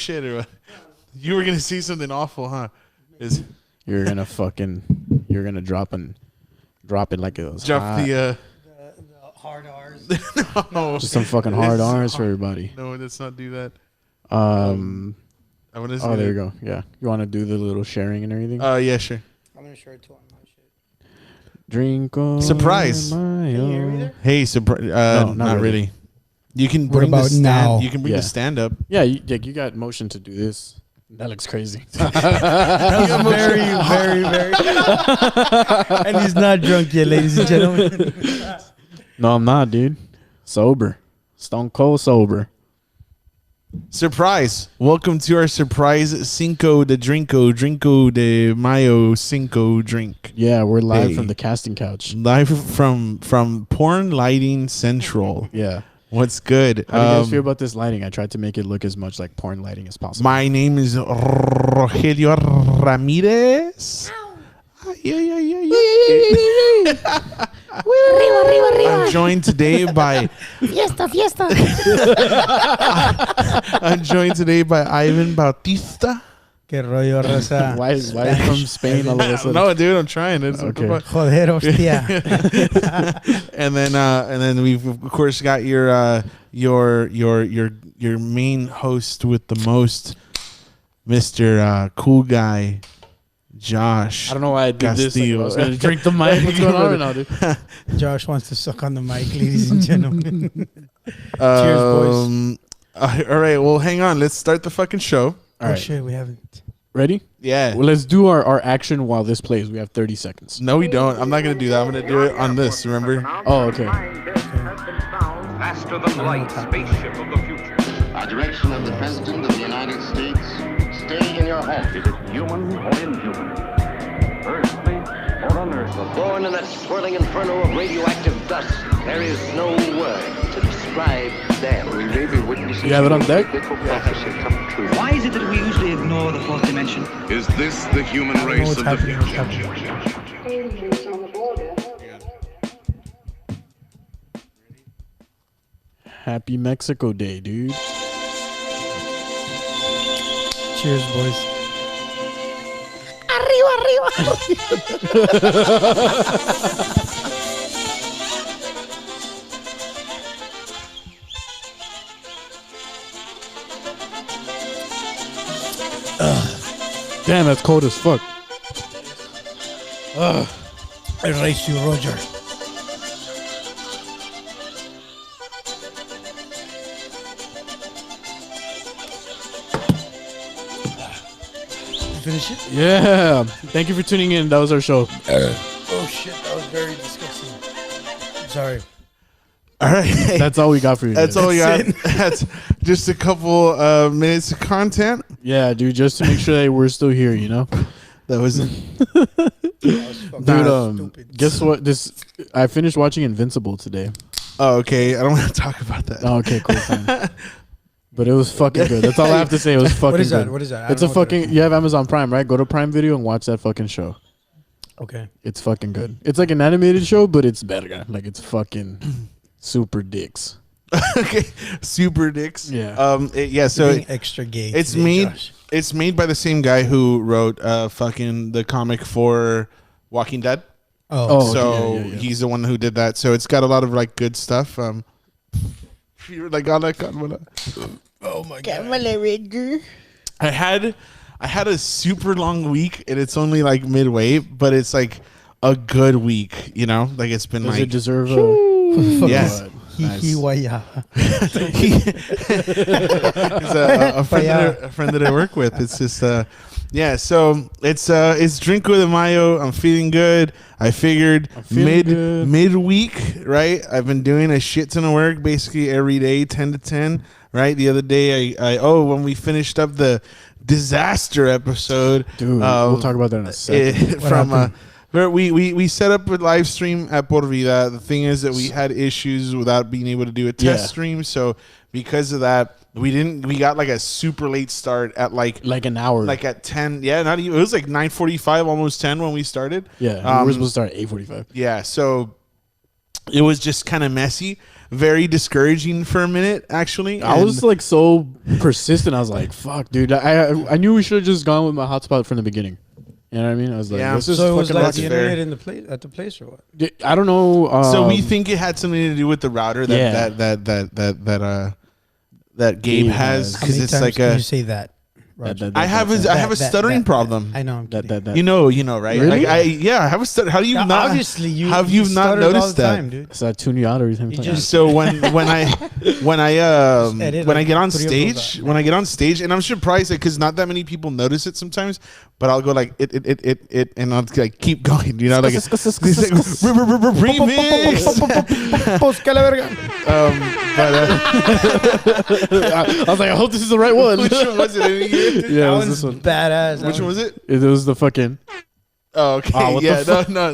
shit or what? You were gonna see something awful, huh? You're gonna drop it like it was drop hot. the hard R's. no, Just some fucking hard R's for everybody. No, let's not do that. I want to. Oh, there you go. Yeah, you want to do the little sharing and everything? Yeah, sure. I'm gonna share it too on my shit. Drinko surprise. De Mayo. Can you hear me there? Hey, surprise. No, not really. You can What bring about the stand. now? You can bring the stand up. Yeah, you got motion to do this. That looks crazy. That's very, very, very. And he's not drunk yet, ladies and gentlemen. No, I'm not, dude. Sober. Stone cold sober. Surprise. Welcome to our surprise Cinco de Drinko de Mayo Cinco drink. Yeah, we're live from the casting couch. Live from Porn Lighting Central. Yeah. What's good? How do you guys feel about this lighting? I tried to make it look as much like porn lighting as possible. My name is Rogelio Ramirez. I'm joined today by Fiesta. I'm joined today by Ivan Bautista. Que rollo, Rosa. Why is from Spain all of a sudden? No, dude, I'm trying. It's Okay. Joder, hostia. and then we've of course got your main host with the most, Mr. Cool Guy, Josh. I don't know why I did this. Like, I was Castillo. gonna drink the mic. What's going on right now, dude? Josh wants to suck on the mic, ladies and gentlemen. Cheers, boys. All right, well, hang on. Let's start the fucking show. All right. Shit, we haven't. Ready? Yeah. Well, let's do our action while this plays. We have 30 seconds. No, we don't. I'm not gonna do that. I'm gonna do it on this. Remember? Oh, okay. Faster than light, spaceship of the future. Our direction of the President of the United States. Stay in your home. Is it human or inhuman? Earthly or unearthly? Born in that swirling inferno of radioactive dust, there is no word to describe them. We may be witnessing You have it on deck? prophecy come true. Why is it that we usually ignore the fourth dimension? Is this the human race what's of the happening, what's future? Happy Mexico Day, dude. Cheers, boys. Arriba. Damn, that's cold as fuck. I race you, Roger. You finish it? Yeah. Thank you for tuning in. That was our show. Oh shit, that was very disgusting. Sorry. All right. That's all we got for you. That's guys. all we got. That's just a couple minutes of content. Yeah, dude, just to make sure that we're still here, you know? That was Dude, guess what? I finished watching Invincible today. Oh, okay. I don't want to talk about that. Oh, okay, cool. Fine. But it was fucking good. That's all I have to say. It was fucking What is that? good. What is that? I It's a don't know what that fucking... You have Amazon Prime, right? Go to Prime Video and watch that fucking show. Okay. It's fucking good. It's like an animated show, but it's better. Like, it's fucking super dicks. Okay. Super dicks. Yeah. Yeah. So Being extra gay. it's today, made. Josh. It's made by the same guy who wrote fucking the comic for Walking Dead. Oh. So yeah. he's the one who did that. So it's got a lot of like good stuff. You're like, oh my god. I had a super long week, and it's only like midway, but it's like a good week. You know, like it's been Does like it deserve a... yes. Hee waya. He's a friend that I work with. It's just yeah. So it's Drinko de Mayo. I'm feeling good. I figured midweek, right? I've been doing a shit ton of work basically every day, 10 to 10. Right. The other day, when we finished up the disaster episode, Dude, we'll talk about that in a second. We set up a live stream at Por Vida. The thing is that we had issues without being able to do a test stream. So because of that, we got like a super late start at like an hour. like at 10. Yeah, not even. It was like 9:45, almost 10 when we started. Yeah, we were supposed to start at 8:45. Yeah, so it was just kind of messy, very discouraging for a minute, actually. I was like so persistent. I was like, "Fuck, dude!" I knew we should have just gone with my hotspot from the beginning. You know what I mean? I was like, Yeah. "Let's just So it was fucking like rock the it." internet in the place at the place or what? I don't know. So we think it had something to do with the router Yeah. that Gabe has, How because many it's times like can a. you say that? Roger? I have a stuttering problem. I know. I'm kidding. You know, right? Really? Like, I have a stutter. How do you Yeah, not? obviously you have you not stutter all noticed the that? time, dude. So I tune you out every time. You just- So when I edit, when I like, get on put your stage, clothes and I'm surprised because not that many people notice it sometimes, but I'll go like it, and I'll like keep going, you know, like remix. I was like, I hope this is the right one. Which one was it? Any year? Yeah, it That was one's this one. badass. Which one was it? It was the fucking. Oh, okay. Ah, what the Yeah, fuck? no.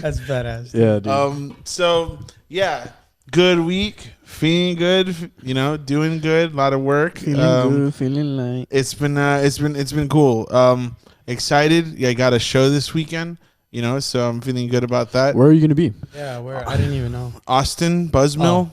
That's badass. Yeah, dude. So yeah, good week, feeling good, you know, doing good, a lot of work. Feeling good, feeling like. It's been cool. Excited. Yeah, I got a show this weekend, you know, so I'm feeling good about that. Where are you gonna be? Yeah, where I didn't even know. Austin Buzzmill.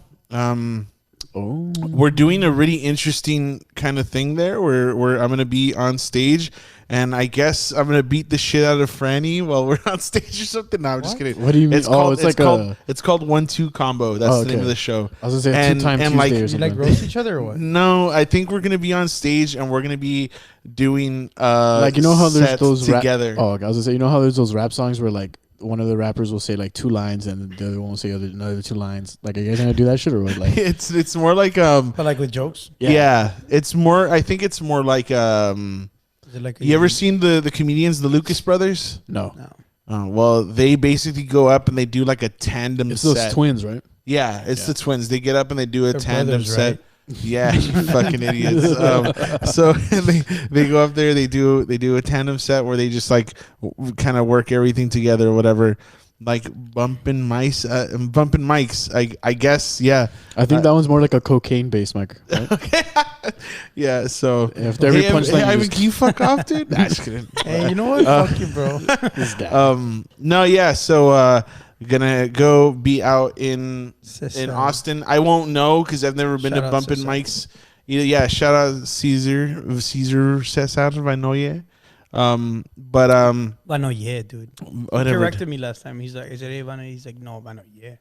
Oh, We're doing a really interesting kind of thing there where I'm gonna be on stage, and I guess I'm gonna beat the shit out of Franny while we're on stage or something. No, I'm just kidding. What do you mean? It's called, it's like it's called 1-2 combo. That's the name of the show. I was gonna say And- 2 times and, Tuesday like, or You something. like roast each other or what? No, I think we're gonna be on stage and we're gonna be doing like, you know how there's sets those together. I was gonna say, you know how there's those rap songs where like one of the rappers will say like 2 lines and the other one will say another 2 lines. Like, are you guys gonna do that shit or what? Like, It's more like But like with jokes? yeah. It's more. I think it's more like Is it like You ever seen the comedians, the Lucas brothers? no, Well, they basically go up and they do like a tandem it's those set. twins, right? Yeah, it's the twins. They get up and they do a They're tandem brothers, set. right? Yeah, you fucking idiots. So they go up there. They do a tandem set where they just like kind of work everything together or whatever, like bumping mics. I guess. Yeah. I think that one's more like a cocaine based mic. Right? Yeah. So If every punchline you Ivan, just- can you fuck off, dude? Nah, just kidding. Hey, you know what? Fuck you, bro. This guy. No, yeah. So gonna go be out in Cesar. Austin. I won't know because I've never been Shout to out bumping Cesar. mics. Yeah, shout out Caesar Cesar Vanoye. But Vano, yeah, dude. He whatever. corrected me last time. He's like, is it Vano? He's like, no, Vano, yeah.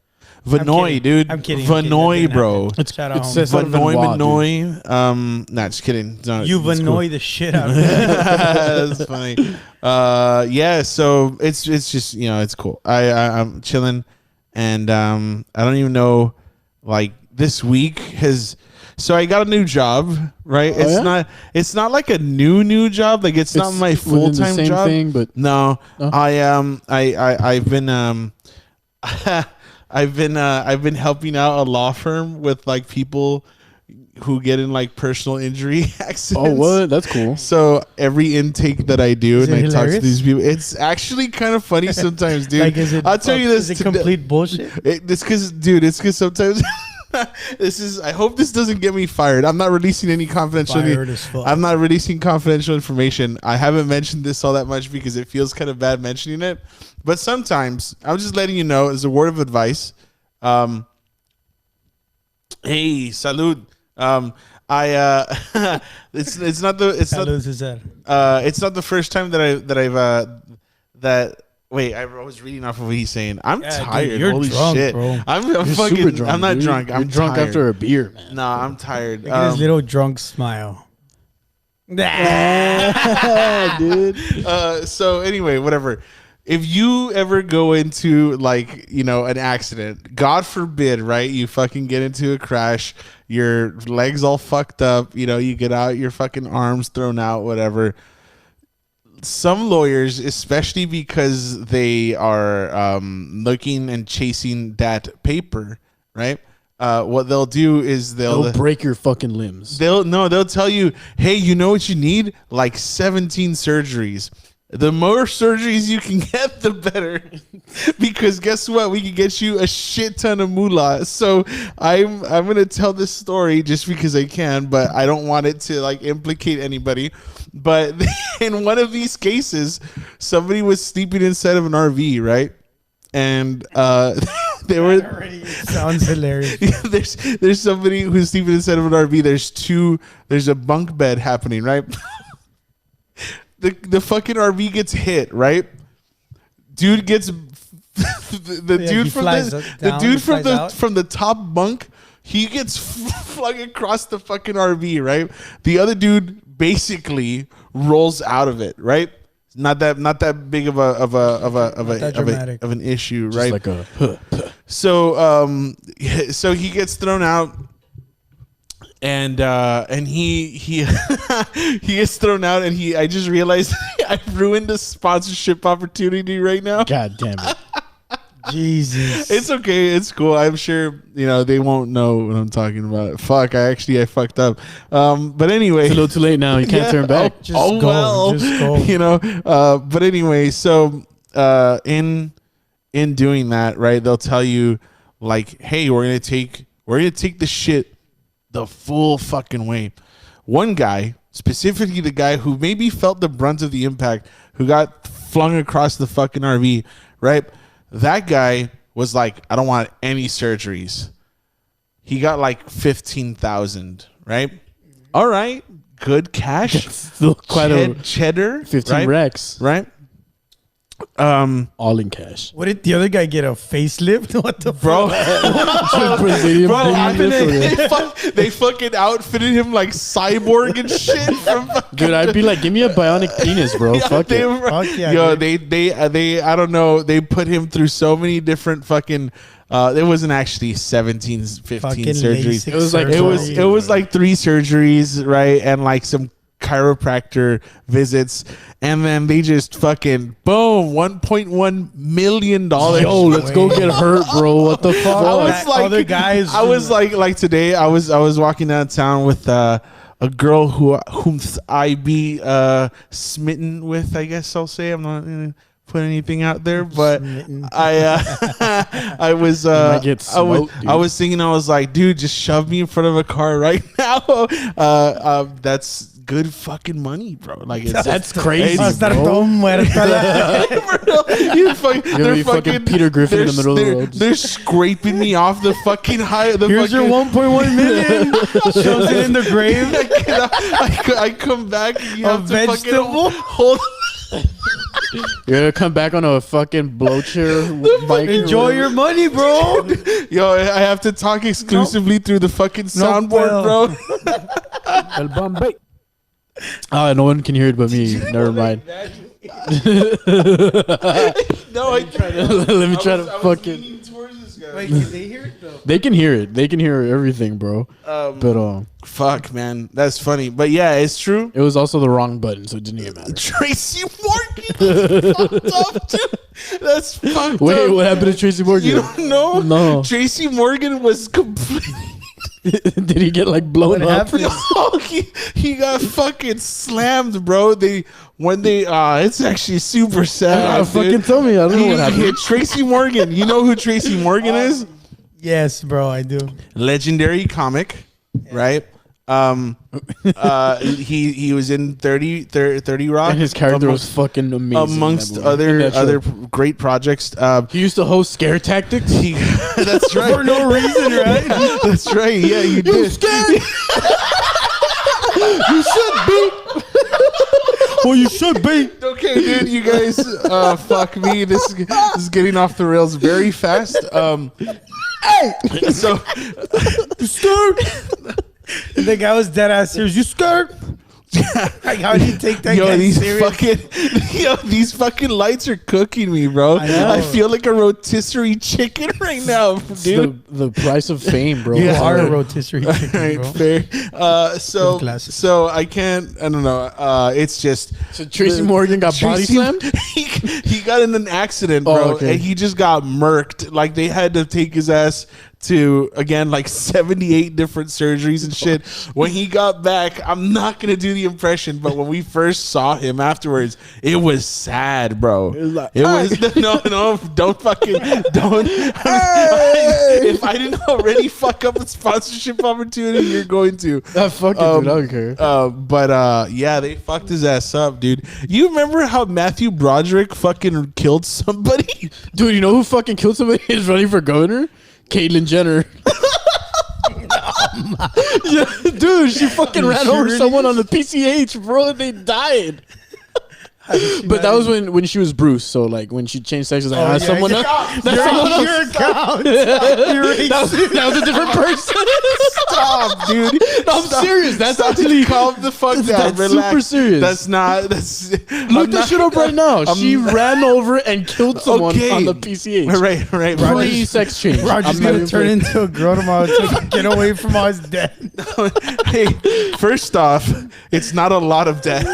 Vanoy, kidding. dude. I'm kidding. Vanoy, bro. Shout out, it's homie. Cesar Vanoy, Vanoy, Vanoy. Nah, just kidding. No, You it's Vanoy cool. the shit out of me. That's funny. Yeah. So it's just, you know, it's cool. I'm chilling, and I don't even know. Like, this week has. So I got a new job, right? It's not like a new job. Like, it's not my full within the time same job. thing, but No, Oh. I've been I've been helping out a law firm with like people who get in like personal injury accidents. oh, what? That's cool. So every intake that I do Is and it I talk to hilarious? these people, it's actually kind of funny sometimes, dude. Like, is it? I'll tell you this. Is it today- complete bullshit? It's because sometimes I hope this doesn't get me fired. I'm not releasing any confidential. Fired as fuck. I'm not releasing confidential information. I haven't mentioned this all that much because it feels kind of bad mentioning it. But sometimes I'm just letting you know as a word of advice. Hey, salud. It's not the first time Wait, I was reading off of what he's saying. I'm Yeah, dude, tired. you're Holy drunk, shit. bro. I'm You're fucking super drunk. I'm not dude. drunk. You're I'm drunk tired. after a beer, man. No, I'm tired. Look at his little drunk smile. dude. So anyway, whatever. If you ever go into like, you know, an accident, God forbid, right? You fucking get into a crash, your legs all fucked up, you know, you get out, your fucking arms thrown out, whatever. Some lawyers, especially because they are looking and chasing that paper, right? What they'll do is They'll break your fucking limbs. They'll tell you, hey, you know what you need? Like 17 surgeries. The more surgeries you can get, the better. Because guess what? We can get you a shit ton of moolah. So I'm gonna tell this story just because I can, but I don't want it to like implicate anybody. But in one of these cases, somebody was sleeping inside of an RV, right? And they were Already sounds hilarious. there's somebody who's sleeping inside of an RV. There's a bunk bed happening, right? The fucking RV gets hit, right? Dude gets the dude from the top bunk. He gets flung across the fucking RV, right? The other dude basically rolls out of it, right? Not that big of an issue, Just right? like a So he gets thrown out. And he he gets thrown out, and I just realized I've ruined a sponsorship opportunity right now. God damn it. Jesus. It's okay, it's cool. I'm sure they won't know what I'm talking about. Fuck, I fucked up. But anyway, It's a little too late now. You can't turn back. Just go. Just go. But anyway, so in doing that, right? They'll tell you like, hey, we're gonna take the shit the full fucking way. One guy, specifically the guy who maybe felt the brunt of the impact, who got flung across the fucking RV, right? That guy was like, I don't want any surgeries. He got like 15,000, right? All right, good cash. Still quite a cheddar, 15 right? Rex. Right? All in cash. What did the other guy get? A facelift? What the Bro, Brazilian they fucking outfitted him like cyborg and shit. Dude, I'd be like, give me a bionic penis, bro. Fuck it. Fuck yeah, Yo, dude. they I don't know. They put him through so many different fucking. It wasn't actually 17, 15 Fucking surgeries. LASIK It was like surgery. it was like 3 surgeries, right, and like some chiropractor visits, and then they just fucking boom, $1.1 million. Yo, let's go get hurt, bro. What the fuck? I was like, other guys. I was like today. I was walking downtown with a girl whom I be smitten with. I guess I'll say. I'm not gonna put anything out there, but Smitten. I was might get smoked, dude. I was thinking, I was like, dude, just shove me in front of a car right now. That's good fucking money, bro. Like That's crazy, Va a estar bro. todo muerto. You're gonna be fucking Peter Griffin in the middle of the road. They're scraping me off the fucking high. Here's your 1.1 million. Shows it in the grave. I come back. And you A have to fucking vegetable? hold. You're gonna come back on a fucking blow chair. Bike Enjoy your money, bro. Yo, I have to talk exclusively through the fucking soundboard, bro. El Bombay. Oh, no one can hear it but me. Never mind. No, I tried to. Let me try to fucking. Wait, can they hear it though? They can hear it. They can hear everything, bro. But Fuck, man, that's funny. But yeah, it's true. it was also the wrong button, so it didn't even matter. Tracy Morgan fucked up, dude. That's fucked Wait, up. what happened to Tracy Morgan? You don't know? No. Tracy Morgan was completely. Did he get like blown What up? happened? No, he got fucking slammed, bro. It's actually super sad. Fucking dude. tell me. I don't know what happened. Tracy Morgan. You know who Tracy Morgan is? Yes, bro, I do. Legendary comic, right? He was in 30 Rock. And his character was fucking amazing. amongst in that movie. In that show. other great projects. He used to host Scare Tactics. That's right. For no reason, right? That's right. Yeah, you did. scared? You should be. Well, you should be. Okay, dude, you guys, fuck me. This is getting off the rails very fast. So, The guy was dead ass serious. You scared? Like, how do you take that guy serious? these fucking lights are cooking me, bro. know. I feel like a rotisserie chicken right now, It's dude. the price of fame, bro. You Yeah. are a rotisserie All chicken, right, bro. fair. So I don't know. It's just So Tracy Morgan got body slammed? He got in an accident, Oh, bro, okay. and he just got murked. Like they had to take his ass to again like 78 different surgeries and shit. When he got back, I'm not gonna do the impression, but when we first saw him afterwards, it was sad, bro. It was no, don't fucking don't. If I didn't already fuck up a sponsorship opportunity, you're going to. Fuck it, dude. I don't care. But yeah, they fucked his ass up, dude. You remember how Matthew Broderick fucking killed somebody? Dude, you know who fucking killed somebody is running for governor? Caitlyn Jenner. Yeah, dude, she fucking ran over someone on the PCH, bro. And they died. But that was when she was Bruce. So like when she changed sexes, like someone else. Your account. That was a different person. Stop, dude. No, I'm serious. That's actually calm the fuck down. That's Relax. super serious. That's not. That's look that shit up right now. She ran over and killed someone on the PCH. Right. Pre-sex change. Roger's gonna turn into a girl tomorrow to get away from us dead. Hey, first off, it's not a lot of death.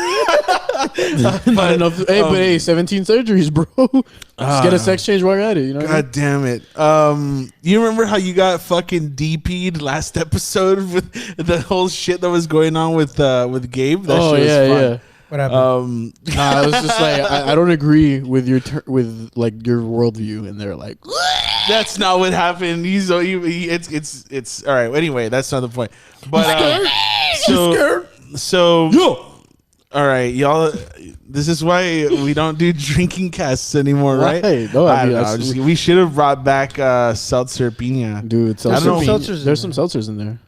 Not enough. Hey, 17 surgeries, bro. Just get a sex change while you're at it. You know. God damn it. You remember how you got fucking DP'd last episode with the whole shit that was going on with Gabe? That shit was fun. What happened? I was just like, I don't agree with your like your worldview, and they're like, that's not what happened. It's all right. Anyway, that's not the point. But so yo. All right, y'all. This is why we don't do drinking casts anymore, right? No, I don't know. We should have brought back seltzer pina. Dude, seltzer. There's some seltzers in there.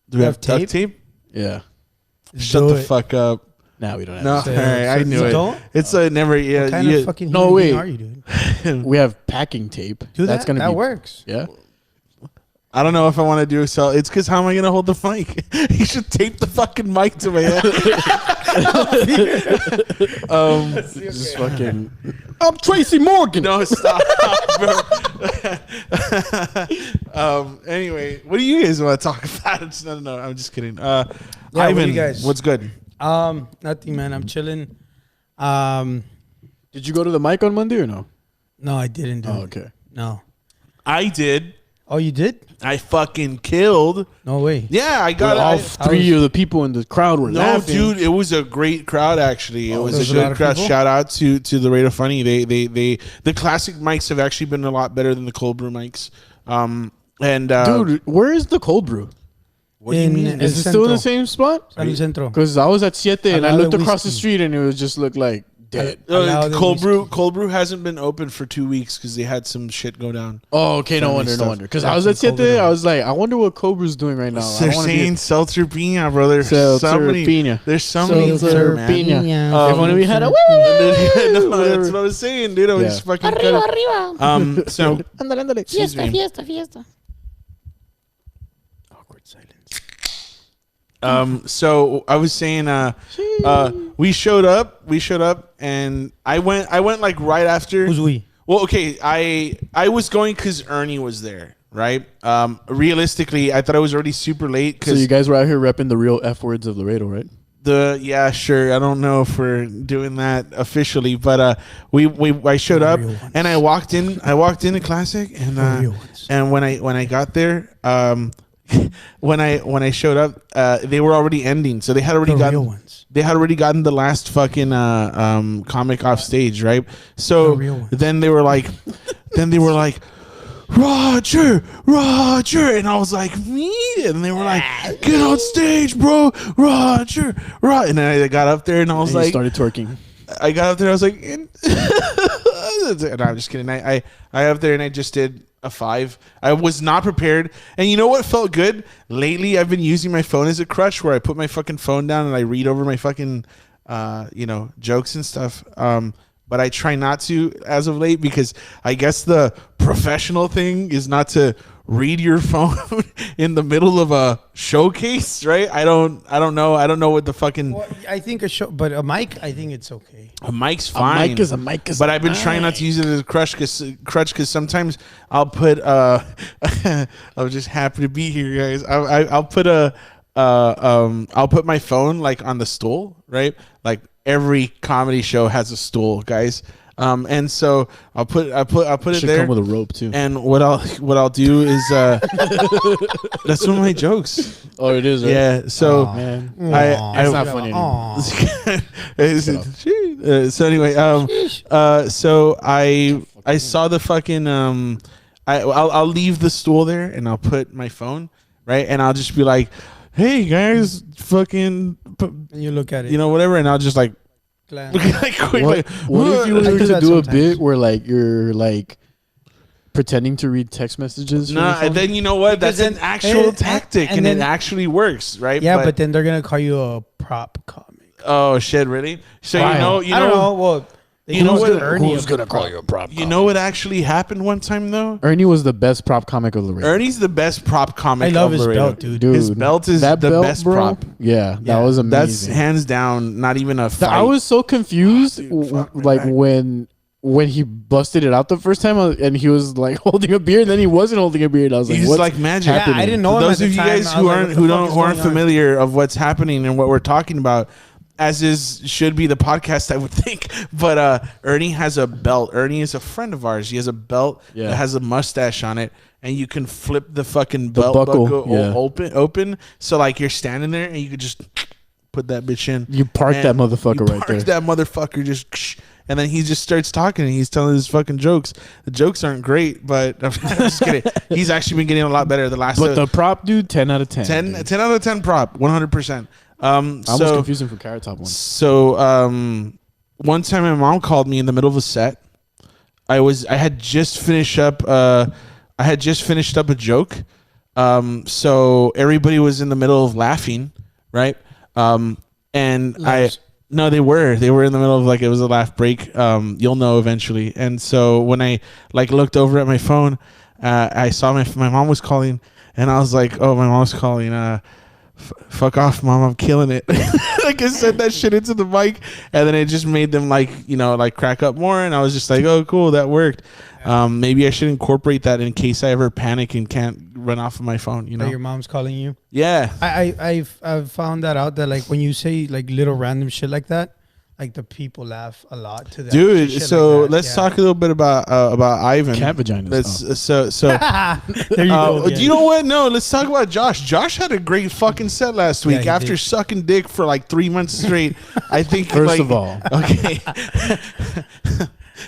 Do we have duct tape? Yeah. Shut the fuck up. Nah, we don't have. No, all right, I knew it. It's a never. Yeah. What kind of fucking human being are you, dude? We have packing tape. That works. Yeah. I don't know if I want to do so. It's because how am I going to hold the mic? You should tape the fucking mic to my head. Just fucking. I'm Tracy Morgan. No, stop, bro. Anyway, what do you guys want to talk about? No, I'm just kidding. Ivan, what you guys? what's good? Nothing, man. I'm chilling. Did you go to the mic on Monday or no? No, I didn't do it. Okay. No. I did. Oh, you did? I fucking killed. No way. Yeah, I got all three of the people in the crowd were laughing. No, dude, it was a great crowd. Actually, it was a good crowd. Shout out to the Radio Funny. They the classic mics have actually been a lot better than the cold brew mics. Dude, where is the cold brew? What do you mean? Is it still in the same spot? El Centro. Because I was at Siete and I looked across the street and it just looked like dead. Cold brew hasn't been open for 2 weeks because they had some shit go down. Oh, okay, no wonder. Because I was at Siete, I was like, I wonder what Cold Brew's doing right now. They're saying seltzer pina, brother. Seltzer pina. There's so many seltzer pina. If only we had a no, that's what I was saying, dude. I was just fucking Arriba. So Fiesta. Awkward silence. So I was saying, we showed up, and I went like right after. Who's we? Well, okay, I was going because Ernie was there, right? Realistically, I thought I was already super late. So you guys were out here repping the real F words of Laredo, right? Yeah, sure. I don't know if we're doing that officially, but I showed up and I walked into Classic, and when I got there, when I showed up, they were already ending, so they had already gotten the last fucking comic off stage, right? So then they were like, Roger, and I was like, me, and they were like, get on stage, bro, Roger, and then I got up there and I was like, started twerking. I got up there, I was like, no, I'm just kidding. I got up there and I just did a 5. I was not prepared. And you know what felt good? Lately, I've been using my phone as a crutch where I put my fucking phone down and I read over my fucking, jokes and stuff. But I try not to as of late because I guess the professional thing is not to read your phone in the middle of a showcase, right? I don't know what the fucking. Well, I think but a mic, I think it's okay. A mic's fine. A mic is. But I've been trying not to use it as a crutch because sometimes I'll put I'm just happy to be here, guys. I'll put I'll put my phone like on the stool, right? Like every comedy show has a stool, guys. And so I put it Should there. come with a rope too. And what I'll do is that's one of my jokes. Oh, it is. Right? Yeah. So Man, it's not funny anymore. so anyway, so I saw the fucking I'll leave the stool there and I'll put my phone right and I'll just be like, hey guys, fucking, And you look at it. you know, whatever, and I'll just like. Glance. Like quick, What, like, what if you I were do to that do a sometimes. bit where like you're like pretending to read text messages? from your nah, phone? then you know what? Because That's an then- actual and- tactic, and and it then- actually works, right? Yeah, but then they're gonna call you a prop comic. oh shit, really? So Why? you I don't know. Well, they You know used what- Ernie Who's as gonna a call prop. you a prop? you know what actually happened one time though? Ernie was the best prop comic of the radio. Ernie's the best prop comic. I love of his Laredo. belt, dude. Dude, His belt is that the belt, best bro, prop. Yeah, that Yeah. was That's amazing. hands down, not even a fight. I was so confused, fuck my like back. when he busted it out the first time, and he was like holding a beer, and then he wasn't holding a beer. And I was like, He's "What's like magic. Yeah, happening?" I didn't know For him those at of the you time. guys I who was like, aren't what the fuck is who aren't going on? familiar of what's happening and what we're talking about, as is should be the podcast, I would think. But Ernie has a belt. Ernie is a friend of ours. He has a belt Yeah. that has a mustache on it, and you can flip the fucking belt buckle, buckle yeah. open. So like you're standing there and you could just put that bitch in. You park And that motherfucker you right park there. that motherfucker just. And then he just starts talking and he's telling his fucking jokes. The jokes aren't great, but I'm just kidding. He's actually been getting a lot better the last But the prop dude, 10 out of 10. 10 dude. out of 10 prop, 100%. I almost So, confused him for Carrot Top one. so one time my mom called me in the middle of a set. I had just finished up a joke. So everybody was in the middle of laughing, right? And no, they were in the middle of like, it was a laugh break. You'll know eventually. And so when I like looked over at my phone, I saw my mom was calling, and I was like, oh, my mom's calling. Fuck off, mom, I'm killing it. Like I said that shit into the mic, and then it just made them like, you know, like crack up more. And I was just like, oh, cool, that worked. Maybe I should incorporate that in case I ever panic and can't run off of my phone, you know? That your mom's calling you. Yeah. I've found that out that like when you say like little random shit like that, like the people laugh a lot to that. Dude, shit so like that. let's Yeah. talk a little bit about Ivan. Cat vaginas. Let's There you go. do you know what? No, let's talk about Josh. Josh had a great fucking set last week he after did. sucking dick for like 3 months straight. I think First like, of all. okay.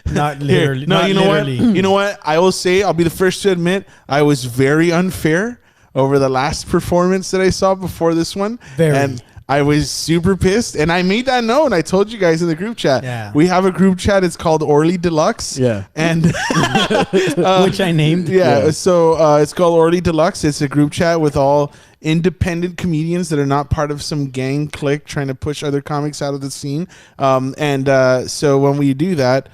Not Here, literally. no, not you know literally. what? You know what? I will say, I'll be the first to admit, I was very unfair over the last performance that I saw before this one. Very. And I was super pissed, and I made that known. I told you guys in the group chat. Yeah. We have a group chat. It's called Orly Deluxe. Yeah. And Which I named. yeah, Yeah. so it's called Orly Deluxe. It's a group chat with all independent comedians that are not part of some gang clique trying to push other comics out of the scene. So when we do that,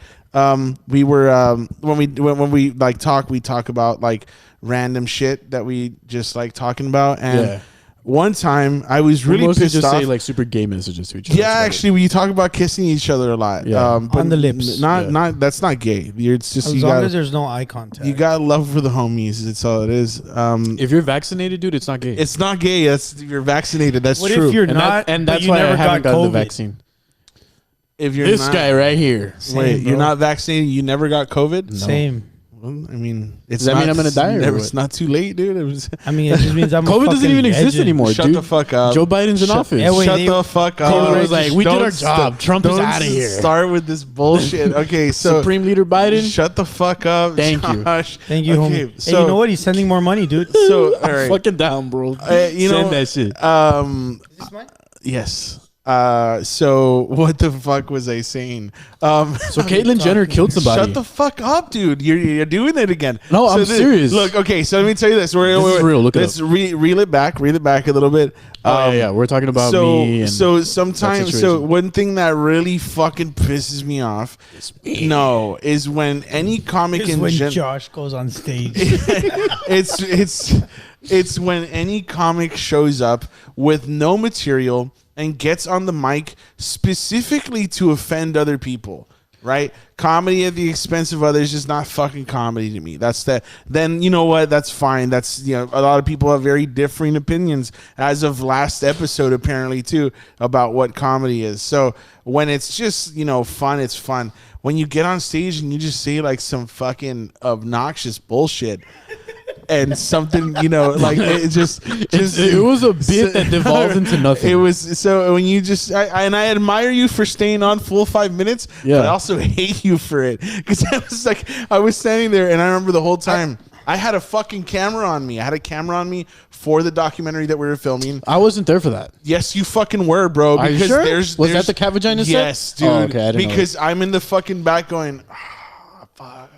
we were when we like talk, we talk about like random shit that we just like talking about. And Yeah. one time I was We really mostly pissed just off. say like super gay messages to each other. Yeah, That's about actually, we talk about kissing each other a lot. Yeah. But On the lips. Not that's not gay. It's just As you long got as there's no eye contact. you got love for the homies. That's all it is. it. If you're vaccinated, dude, it's not gay. It's not gay. That's you're vaccinated. That's What true. if you're and not? and but that's you why I never haven't got gotten the COVID? vaccine. if you're This not, guy right here. wait, you're bro. not vaccinated. You never got COVID. Same. Well, I mean, it's Does that not, mean I'm gonna die or Never, what? it's not too late, dude. It was, I mean, it just means I'm. a COVID doesn't fucking even exist legend. anymore, shut dude. the fuck up. Joe Biden's in office. Yeah, wait, Shut they- the fuck up. COVID was like, we did Don't our job. Trump is don't outta here. Start with this bullshit. Okay, so Supreme Leader Biden. shut the fuck up. Thank you. Josh. Thank you, Okay, homie. so, Hey, you know what? He's sending more money, dude. So all I'm right. fucking down, bro. You know, Send that shit. Is this mine? Yes. So what the fuck was I saying? So Caitlyn Jenner killed somebody. Shut the fuck up, dude. You're doing it again. No, I'm serious. Look, okay, so let me tell you this. This is real. Look it Let's up. reel it back a little bit. Yeah. We're talking about so, me. And so that sometimes, so situation. one thing that really fucking pisses me off, is when any comic Is in when gen- Josh goes on stage. it's when any comic shows up with no material and gets on the mic specifically to offend other people, right? Comedy at the expense of others is not fucking comedy to me. That's that. Then you know what? That's fine. That's, you know, a lot of people have very differing opinions as of last episode, apparently too, about what comedy is. So when it's just, you know, fun, it's fun. when you get on stage and you just say like some fucking obnoxious bullshit. And something, like it was a bit that devolved into nothing. It was so when you just I admire you for staying on full 5 minutes, but I also hate you for it because I was standing there and I remember the whole time I had a fucking camera on me. I had a camera on me for the documentary that we were filming. I wasn't there for that. Yes, you fucking were, bro. Are you sure? Was that the cat vagina set? Yes, dude. Oh, okay, I didn't because know. I'm in the fucking back going, fuck.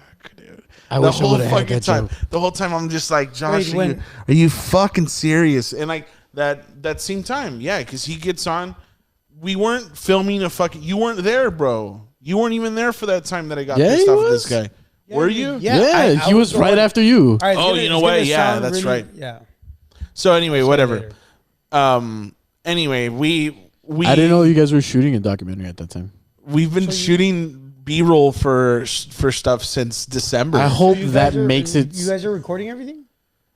The whole time I'm just like, Josh, are you fucking serious? And like that same time, yeah, because he gets on. We weren't filming you weren't there, bro. You weren't even there for that time that I got pissed off with this guy. Yeah, were you? Yeah, he was right after you. Right, you know what? Yeah, that's right. Yeah. So anyway, whatever. Anyway, we I didn't know you guys were shooting a documentary at that time. We've been shooting B-roll for stuff since December. I hope that makes it. You guys are recording everything?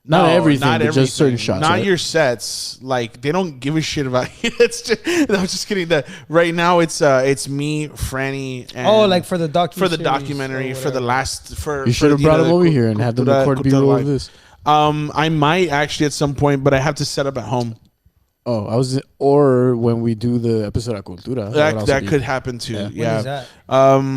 Not everything, but just certain shots. Not right? your sets. Like they don't give a shit about you. It's just, no, I'm just kidding. Right now it's me, Franny, and like for the documentary for the last for. You should have brought him over here and had them record B-roll of this. I might actually at some point, but I have to set up at home. Oh, or when we do the episode of Cultura. That could happen too. Yeah. When is that?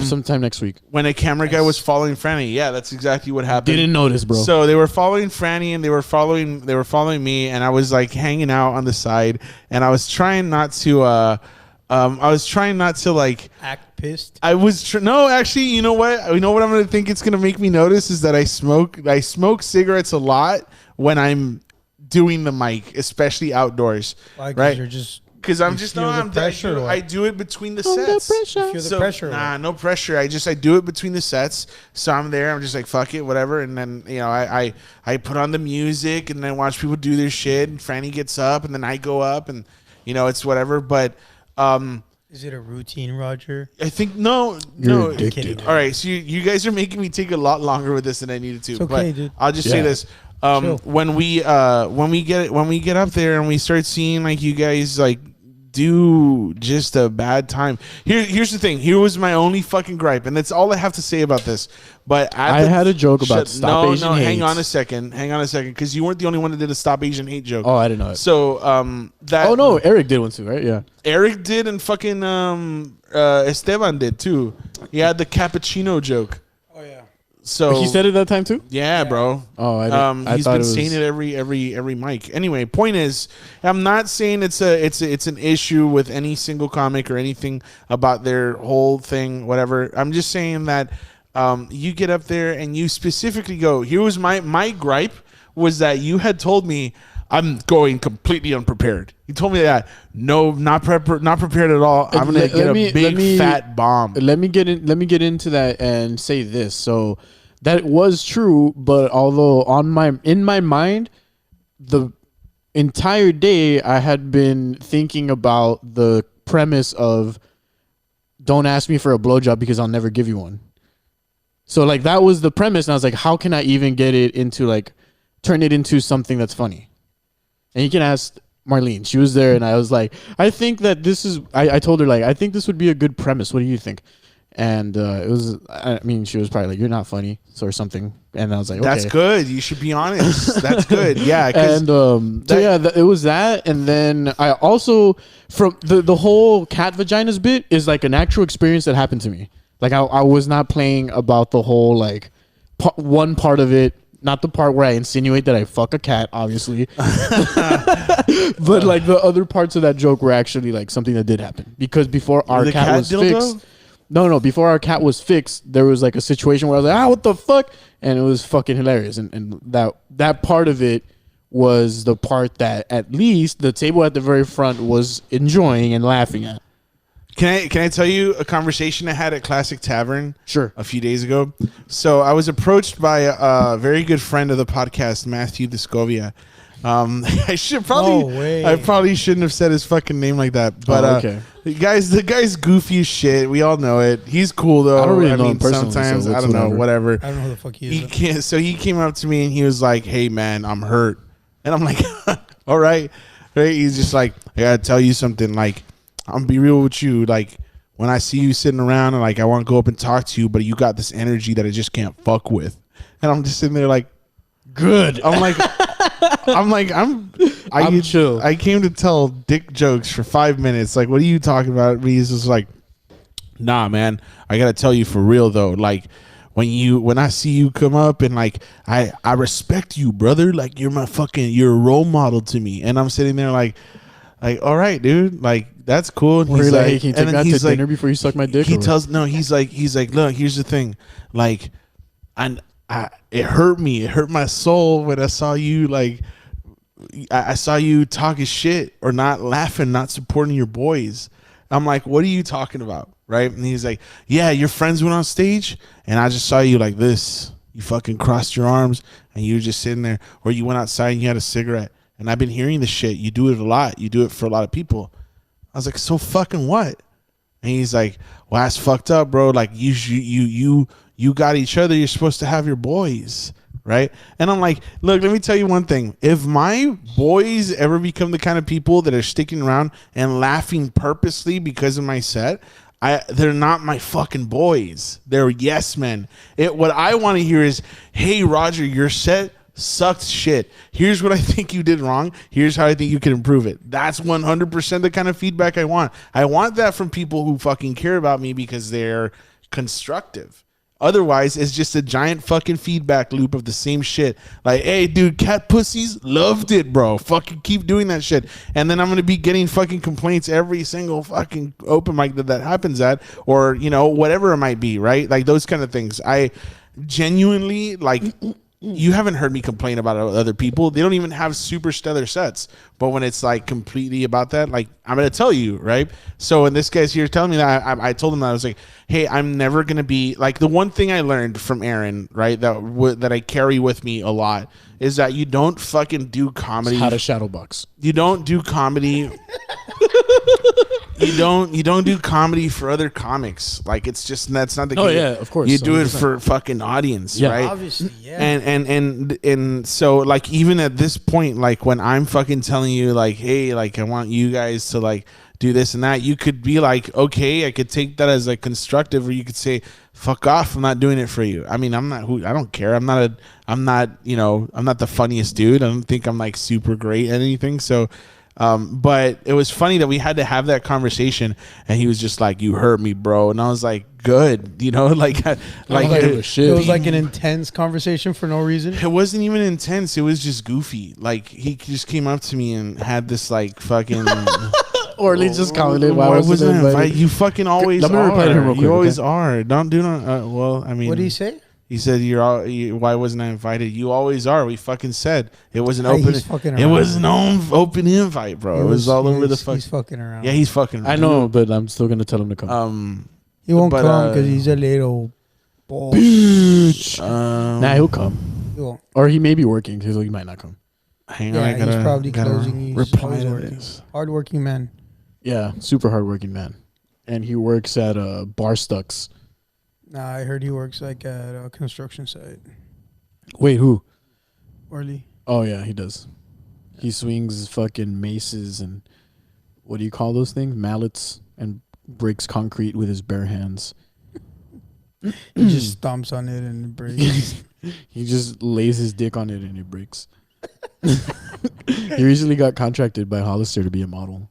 Sometime next week. When a camera guy was following Franny. Yeah, that's exactly what happened. Didn't notice, bro. So they were following Franny and they were following me, and I was like hanging out on the side, and I was trying not to like act pissed. I was no, actually, you know what? You know what I'm gonna think it's gonna make me notice is that I smoke cigarettes a lot when I'm doing the mic, especially outdoors. Why, right? You're just because I'm just pressure. I do it between the sets. You feel the pressure. Nah, no pressure. I do it between the sets. So I'm there. I'm just like fuck it, whatever. And then I put on the music and then watch people do their shit. And Franny gets up and then I go up and it's whatever. But is it a routine, Roger? I think no. Addicted. All right, so you guys are making me take a lot longer with this than I needed to. It's okay, dude. I'll just say this. When we get up there and we start seeing like you guys like do just a bad time. Here's the thing. Here was my only fucking gripe, and that's all I have to say about this. But I had a joke about stop Asian hate. Hang on a second, because you weren't the only one that did a stop Asian hate joke. Oh, I didn't know it. So that. Oh no, Eric did one too, right? Yeah. Eric did, and fucking Esteban did too. He had the cappuccino joke. Oh yeah. So he said it that time too. Yeah, bro. Oh, I didn't. He's been saying it every mic. Anyway, point is, I'm not saying it's an issue with any single comic or anything about their whole thing, whatever. I'm just saying that you get up there and you specifically go. Here was my gripe was that you had told me I'm going completely unprepared. You told me that. No, not prepared at all. I'm gonna get a big fat bomb. Let me get into that and say this. So that was true, but although in my mind, the entire day I had been thinking about the premise of don't ask me for a blowjob because I'll never give you one. So like that was the premise, and I was like, how can I even get it into like turn it into something that's funny? And you can ask Marlene. She was there, and I was like, I think that this is. I told her like, I think this would be a good premise. What do you think? And it was. I mean, she was probably like, you're not funny, or something. And I was like, okay. That's good. You should be honest. That's good. Yeah. And it was that. And then I also from the whole cat vaginas bit is like an actual experience that happened to me. Like I was not playing about the whole like one part of it. Not the part where I insinuate that I fuck a cat, obviously. But like the other parts of that joke were actually like something that did happen. Because before our cat was fixed. No, before our cat was fixed, there was like a situation where I was like, what the fuck? And it was fucking hilarious. And that part of it was the part that at least the table at the very front was enjoying and laughing at. Can I tell you a conversation I had at Classic Tavern? Sure. A few days ago. So I was approached by a very good friend of the podcast, Matthew Descovia. I probably shouldn't have said his fucking name like that. But okay. The guy's goofy as shit. We all know it. He's cool though. I don't really know him personally. Sometimes So I don't know. Whatever. I don't know who the fuck he is. So he came up to me and he was like, "Hey man, I'm hurt," and I'm like, "All right." Right? He's just like, "I gotta tell you something. Like, I'm gonna be real with you. Like, when I see you sitting around and like I want to go up and talk to you, but you got this energy that I just can't fuck with. And I'm just sitting there like, good. I'm chill. I came to tell dick jokes for 5 minutes. Like, what are you talking about? He's just like, nah, man, I gotta tell you for real though. Like, when I see you come up and like I respect you, brother. Like, you're a role model to me. And I'm sitting there like, all right, dude. Like, that's cool. And he's like, hey, can you take me out to dinner before you suck my dick? He's like, look, here's the thing. Like, it hurt me. It hurt my soul when I saw you like. I saw you talking shit or not laughing, not supporting your boys. I'm like, what are you talking about? Right? And he's like, yeah, your friends went on stage and I just saw you like this. You fucking crossed your arms and you were just sitting there, or you went outside and you had a cigarette. And I've been hearing this shit. You do it a lot. You do it for a lot of people. I was like, so fucking what? And he's like, well, that's fucked up, bro. Like, you got each other. You're supposed to have your boys. Right. And I'm like, look, let me tell you one thing. If my boys ever become the kind of people that are sticking around and laughing purposely because of my set, they're not my fucking boys. They're yes men. What I want to hear is, hey, Roger, your set sucked shit. Here's what I think you did wrong. Here's how I think you can improve it. That's 100% the kind of feedback I want. I want that from people who fucking care about me because they're constructive. Otherwise, it's just a giant fucking feedback loop of the same shit. Like, hey, dude, cat pussies loved it, bro. Fucking keep doing that shit. And then I'm going to be getting fucking complaints every single fucking open mic that happens at, or, you know, whatever it might be, right? Like those kind of things. I genuinely, like, you haven't heard me complain about other people. They don't even have super stellar sets. But when it's like completely about that, like, I'm going to tell you, right? So when this guy's here telling me that, I told him that I was like, hey, I'm never going to be like, the one thing I learned from Aaron, right, that I carry with me a lot is that you don't fucking do comedy. It's how to shadow box. You don't do comedy. You don't do comedy for other comics. Like, it's just, that's not the case. Oh yeah, of course. You do it for fucking audience, yeah, right? Obviously, yeah. And so, like, even at this point, like, when I'm fucking telling you, like, hey, like, I want you guys to like do this and that, you could be like, okay, I could take that as like constructive, or you could say, fuck off, I'm not doing it for you. I mean, I don't care. I'm not the funniest dude. I don't think I'm like super great at anything. So, but it was funny that we had to have that conversation, and he was just like, you hurt me, bro. And I was like, good, you know, like it was like an intense conversation for no reason. It wasn't even intense. It was just goofy. Like, he just came up to me and had this like fucking or at least just commented, why wasn't I invited? You fucking always Let me reply to him real quick, you always are. Well, I mean, What did he say? He said, why wasn't I invited? You always are. We fucking said it was an open. It was an open invite, bro. It was all over the fuck. He's fucking around. Yeah, he's fucking around. I know, but I'm still gonna tell him to come. He won't come because he's a little bitch. Nah, he'll come. He won't. Or he may be working, so he might not come. Hang on, he's probably closing. He's reply to working. this. Hardworking man. Yeah, super hardworking man, and he works at Barstucks. Nah, I heard he works like at a construction site. Wait, who? Orly. Oh yeah, he does. He swings fucking maces and what do you call those things? Mallets, and breaks concrete with his bare hands. He just stomps on it and it breaks. He just lays his dick on it and it breaks. He recently got contracted by Hollister to be a model.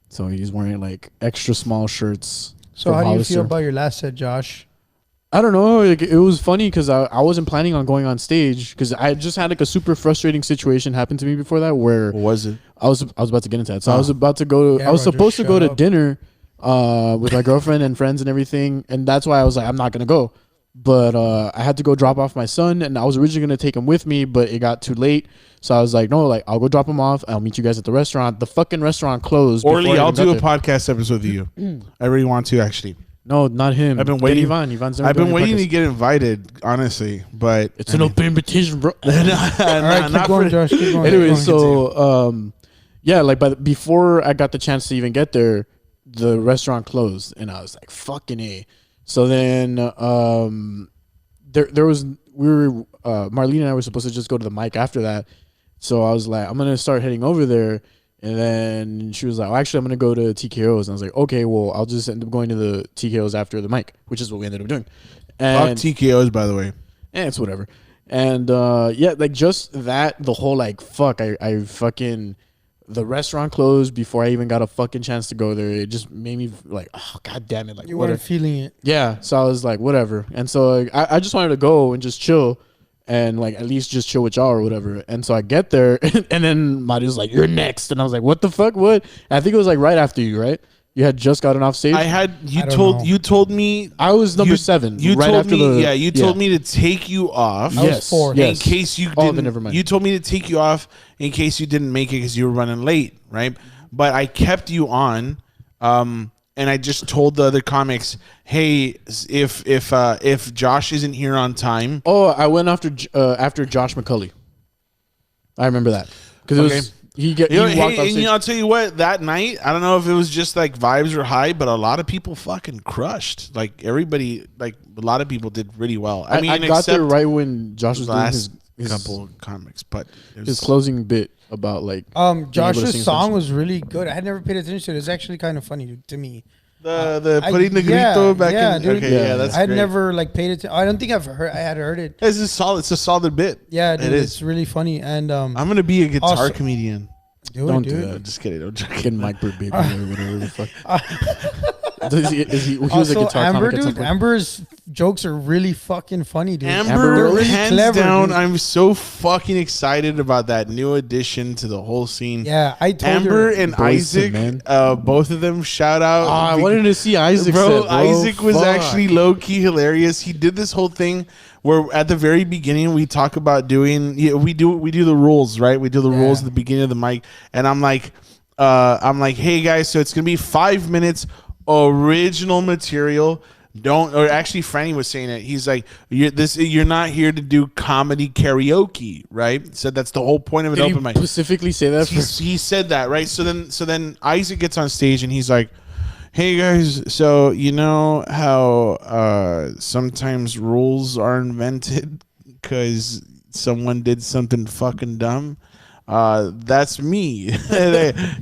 So he's wearing like extra small shirts. So how do you Hollister. feel about your last set, Josh? I don't know. Like, it was funny because I wasn't planning on going on stage because I just had like a super frustrating situation happen to me before that where what was it? I was about to get into that. So I was about to go to, I was supposed to go to dinner with my girlfriend and friends and everything. And that's why I was like, I'm not going to go. But I had to go drop off my son, and I was originally going to take him with me, but it got too late. So I was like, no, like, I'll go drop him off. I'll meet you guys at the restaurant. The fucking restaurant closed. Orly, I'll do a podcast episode with you. I really want to, actually. No, not him. I've been waiting. I've been waiting to get invited, honestly, but it's an open invitation, bro. All right, keep going, Josh. Keep going. Anyway, so yeah, like, before I got the chance to even get there, the restaurant closed, and I was like, fucking A. So then there was Marlene and I were supposed to just go to the mic after that. So I was like, I'm gonna start heading over there, And then she was like, actually, I'm going to go to TKOs. And I was like, okay, well, I'll just end up going to the TKOs after the mic, which is what we ended up doing. And Fuck TKOs, by the way. it's whatever. And like just that, the whole like, fuck, I fucking, the restaurant closed before I even got a fucking chance to go there. It just made me like, oh, God damn it. Like, You weren't feeling it. Yeah. So I was like, whatever. And so like, I just wanted to go and just chill. And like at least just chill with y'all or whatever. And so I get there and then Mario's like, you're next. And I was like, what the fuck? What? And I think it was like right after you, right? You had just gotten off stage. You told me I was number 7. You right told after me you told me to take you off. I was 4. In case you Oh, didn't. then never mind. You told me to take you off in case you didn't make it because you were running late, right? But I kept you on. And I just told the other comics, hey, if Josh isn't here on time. Oh, I went after Josh McCulley. I remember that because it was he walked off stage. I'll tell you what, that night, I don't know if it was just like vibes were high, but a lot of people fucking crushed. Like everybody, like a lot of people did really well. I mean, I got there right when Josh was doing his couple comics, but his closing bit about like Josh's song was really good. I had never paid attention to it. It's actually kind of funny to me. The putting the grito back in. Dude, okay, yeah, that's I had great. never like paid attention. I don't think I had heard it. It's a solid bit. Yeah, dude, it is. it's really funny. And I'm gonna be a guitar also- comedian. Don't do dude. that. I'm just kidding. I'm joking. Fucking Mike Bird baby or whatever the fuck. He was a Also, guitar Amber, comic at some dude, point. Amber's jokes are really fucking funny, dude. Amber, They're really hands clever, down, dude. I'm so fucking excited about that new addition to the whole scene. Yeah, I told Amber her. and Boys to Isaac, men. both of them shout out. I wanted to see Isaac. Bro, set, Isaac was Fuck. actually low key hilarious. He did this whole thing where at the very beginning we talk about doing. We do the rules, right? We do the rules at the beginning of the mic, and I'm like, hey guys, so it's gonna be 5 minutes original material. Or actually, Franny was saying it. He's like, you're not here to do comedy karaoke, right? So that's the whole point of an Did open he mic. specifically say that? He said that, right? So then Isaac gets on stage and he's like, hey guys, so you know how sometimes rules are invented because someone did something fucking dumb? That's me.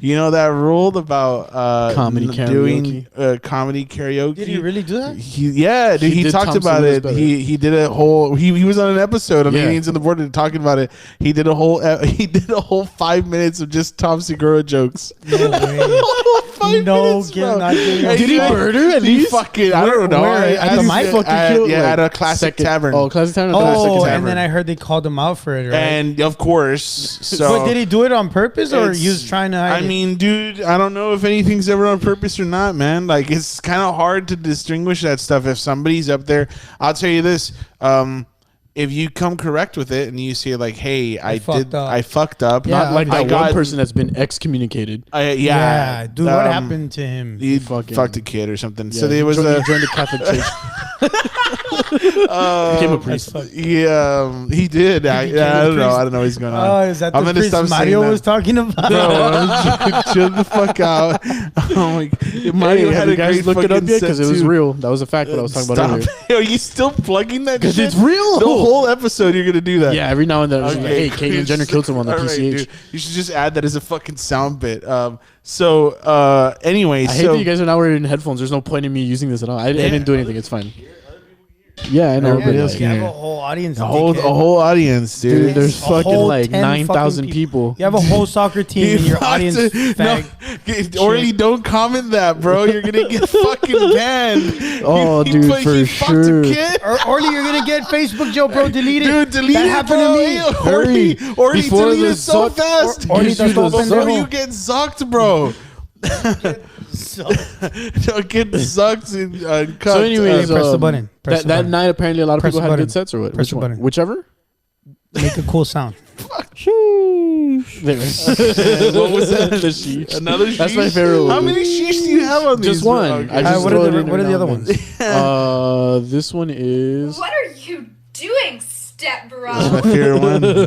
You know that rule about Comedy doing comedy karaoke? Did he really do that? Dude, he did talked Thompson about Knows it. Better. He did a whole. He was on an episode on Yeah. Aliens in the Board talking about it. He did a whole 5 minutes of just Tom Segura jokes. No way. No, not giving Did he murder at least? Fucking, I don't know. Where? At the mic? At a classic tavern. Oh, classic tavern. Oh, Tavern. and then I heard they called him out for it, right? And of course, so but did he do it on purpose or he was trying to hide I it? mean, dude, I don't know if anything's ever on purpose or not, man. Like, it's kind of hard to distinguish that stuff. If somebody's up there, I'll tell you this. If you come correct with it and you say like, "Hey, I fucked up," Yeah, Not like I that got- one person that's been excommunicated. Yeah, dude, what happened to him? He Fucking- fucked a kid or something. Yeah, So there was he a joined the Catholic Church. Became a priest. he did. I don't know. I don't know what's going on. Oh, is that I'm the gonna priest stop saying Mario that. was talking about? No, chill the fuck out. Oh my! Mario Hey, had have a you guys great looked it up fucking yet? set Because it was too. real. That was a fact what I was talking about Stop. earlier. Are you still plugging that? Because shit? it's real. The whole episode, you're gonna do that. Yeah, every now and then. I was like, hey, Caitlyn Jenner killed someone on the All right, PCH. dude. You should just add that as a fucking sound bit. Anyway, I hate that you guys are now wearing headphones. There's no point in me using this at all. I didn't do anything. It's fine. Yeah, I know. Everybody but else like, You can have hear. a whole audience. a whole audience, dude. dude, there's A whole fucking like 10 9,000 fucking people. You have a whole soccer team in your audience. Already don't comment that, bro. You're gonna get fucking banned. Oh, He dude, fucked for a sure. kid. Orly, you're gonna get Facebook Joe, bro. Delete it. Dude, delete that it, happened bro. to me. Hurry. Already Before delete the it so Zuck- fast. Orly, Gives you the Before Zuck- you get zucked, bro. Don't get zucked and cut. So, anyways, press the button. Press the that button. night, apparently, a lot of Press people the had button. good sets or what? Press Which the one? button. Whichever. Make a cool sound. There. What was that? The sheesh. Another That's my sheesh? favorite one. How many sheesh do you have on these? Just one. Okay. I just what throw are it the, in what are every the now other and ones? This one is. What are you doing, step bro? That's my favorite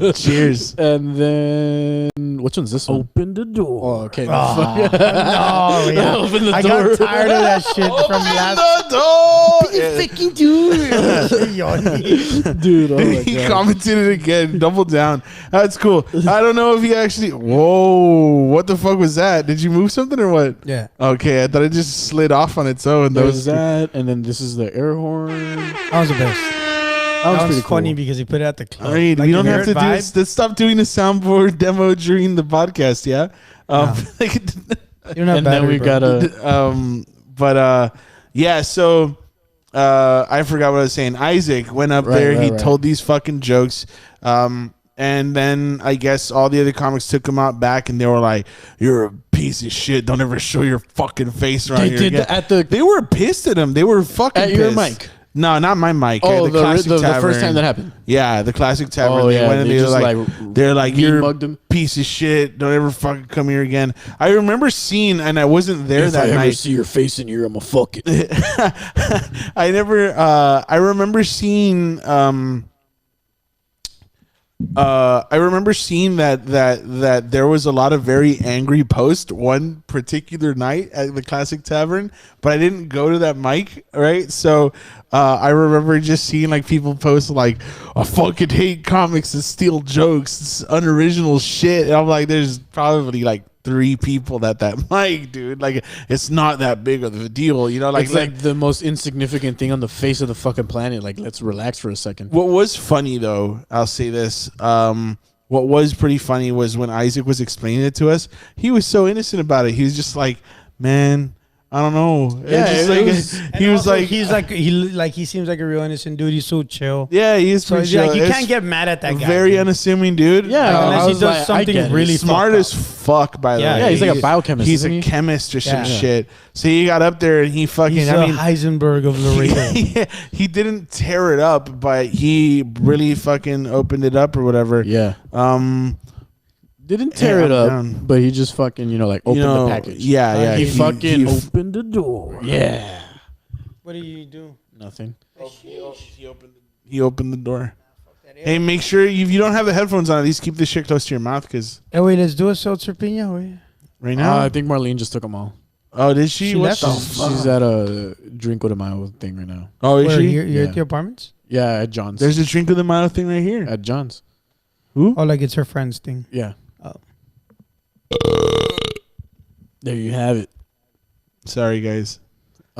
one. Cheers. And then Which one's this one? Open the door. Oh, okay. No, yeah. Open the I door. got tired of that shit from last. Fucking Dude, oh my he God. commented it again. Double down. That's cool. I don't know if he actually. Whoa! What the fuck was that? Did you move something or what? Yeah. Okay, I thought it just slid off on its own. There's that, and then this is the air horn. That was the best. That was That pretty was cool. funny because he put it at the club. All right, Like, we don't you have heard to do vibe? this. Let's stop doing the soundboard demo during the podcast. Yeah. You don't have And then battery, we bro. gotta. Yeah. So I forgot what I was saying. Isaac went up Right, there. right, He right. told these fucking jokes. And then I guess all the other comics took him out back, and they were like, "You're a piece of shit. Don't ever show your fucking face around They here did again." that at the They were pissed at him. They were fucking At pissed. your mic? No, not my mic. Oh, the Classic first Tavern. time that happened. Yeah, the Classic Tavern. Oh, They yeah, went and they they were just, like, like, they're like, mean "You're a mugged him." piece of shit. Don't ever fucking come here again." I remember seeing, and I wasn't there If that I ever night. see your face in here, I'ma fuck it. I never. I remember seeing. I remember seeing that there was a lot of very angry posts one particular night at the Classic Tavern, but I didn't go to that mic, right? So I remember just seeing like people post like, "I fucking hate comics that steal jokes. It's unoriginal shit." And I'm like, there's probably like 3 people at that mic, dude. Like, it's not that big of a deal, you know. Like, It's like the most insignificant thing on the face of the fucking planet. Like, let's relax for a second. what was funny though, I'll say this. What was pretty funny was when Isaac was explaining it to us. He was so innocent about it. He was just like, "Man, I don't know." Yeah, It's just it like, was- he was like, he seems like a real innocent dude. He's so chill. "Yeah, he's So pretty it's like, chill." you It's can't get mad at that guy. very dude. unassuming dude. Yeah, Unless I he was does like, I something get it. really smart fucked as up. fuck, by the Yeah. way. Yeah, he's like a biochemist, He's isn't a he? chemist or some Yeah. shit. So he got up there and he fucking. He's I mean, Heisenberg of Laredo. he didn't tear it up, but he really fucking opened it up or whatever. Yeah. Didn't tear Yeah, it up, I'm down. but he just fucking, like opened the package. Yeah, yeah. He fucking Open the door. Yeah. What do you do? Nothing. He opened the door. Hey, make sure if you don't have the headphones on, at least keep this shit close to your mouth, because Hey, wait, let's do a seltzer piña, wait. right now. I think Marlene just took them all. Oh, did she? She What left the us. fuck? She's at a Drinko de Mayo thing right now. Oh, is Where, she? you're Yeah. at the apartments? Yeah, at John's. There's a Drinko de Mayo thing right here. At John's. Who? Oh, like it's her friend's thing. Yeah. Oh. There you have it. Sorry, guys.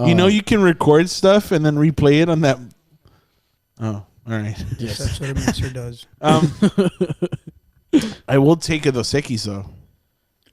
You know you can record stuff and then replay it on that. Oh, all right. Yes. That's what a mixer does. I will take a Dos Equis though.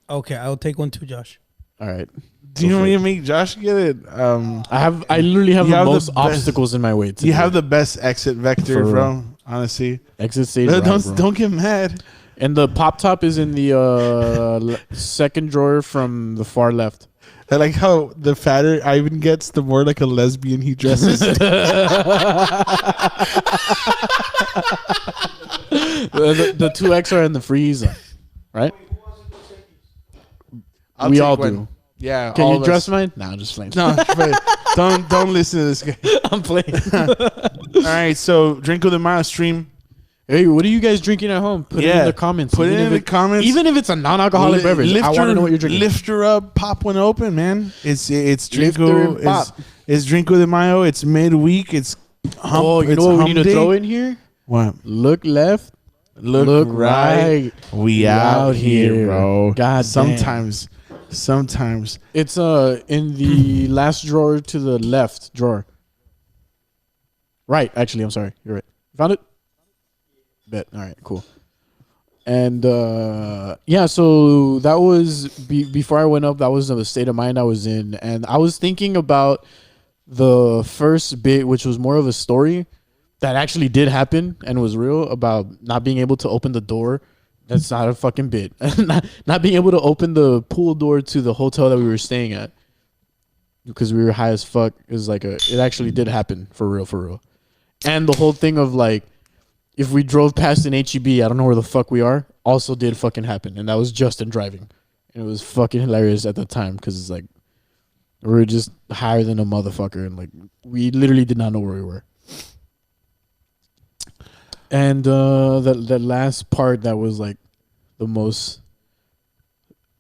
Okay, I'll take one too, Josh. All right. Do you want me to make Josh get it? I literally have You the have the most best- obstacles in my way. You have the best exit vector, For bro. Honestly, exit stage. don't right, bro. don't get mad. And the pop top is in the second drawer from the far left. I like how the fatter Ivan gets, the more like a lesbian he dresses. The 2X are in the freezer, right? I'll We take all one. do. Yeah. Can all you of dress us. mine? No, I'm just playing. No, don't listen to this guy. I'm playing. All right, so Drinko de Mayo stream. Hey, what are you guys drinking at home? Put it in the comments. Put it Even in if the comments. Even if it's a non-alcoholic beverage, I want to know what you're drinking. Lift her up, pop one open, man. It's Lift her Drinko. and pop. It's Drinko de Mayo. It's midweek. It's hump. Oh, you it's know what we hump need to day. throw in here? What? Look left. Look right. We out here, bro. God Sometimes. It's in the last drawer to the left drawer. Right, actually, I'm sorry. You're right. Found it? Bet. All right, cool. And yeah, so that was before I went up, that was the state of mind I was in. And I was thinking about the first bit, which was more of a story that actually did happen and was real, about not being able to open the door. That's not a fucking bit. not being able to open the pool door to the hotel that we were staying at because we were high as fuck is like it actually did happen for real. And the whole thing of like, if we drove past an HEB, I don't know where the fuck we are, also did fucking happen. And that was Justin driving. And it was fucking hilarious at the time because it's like, we were just higher than a motherfucker. And like, we literally did not know where we were. And the last part that was like the most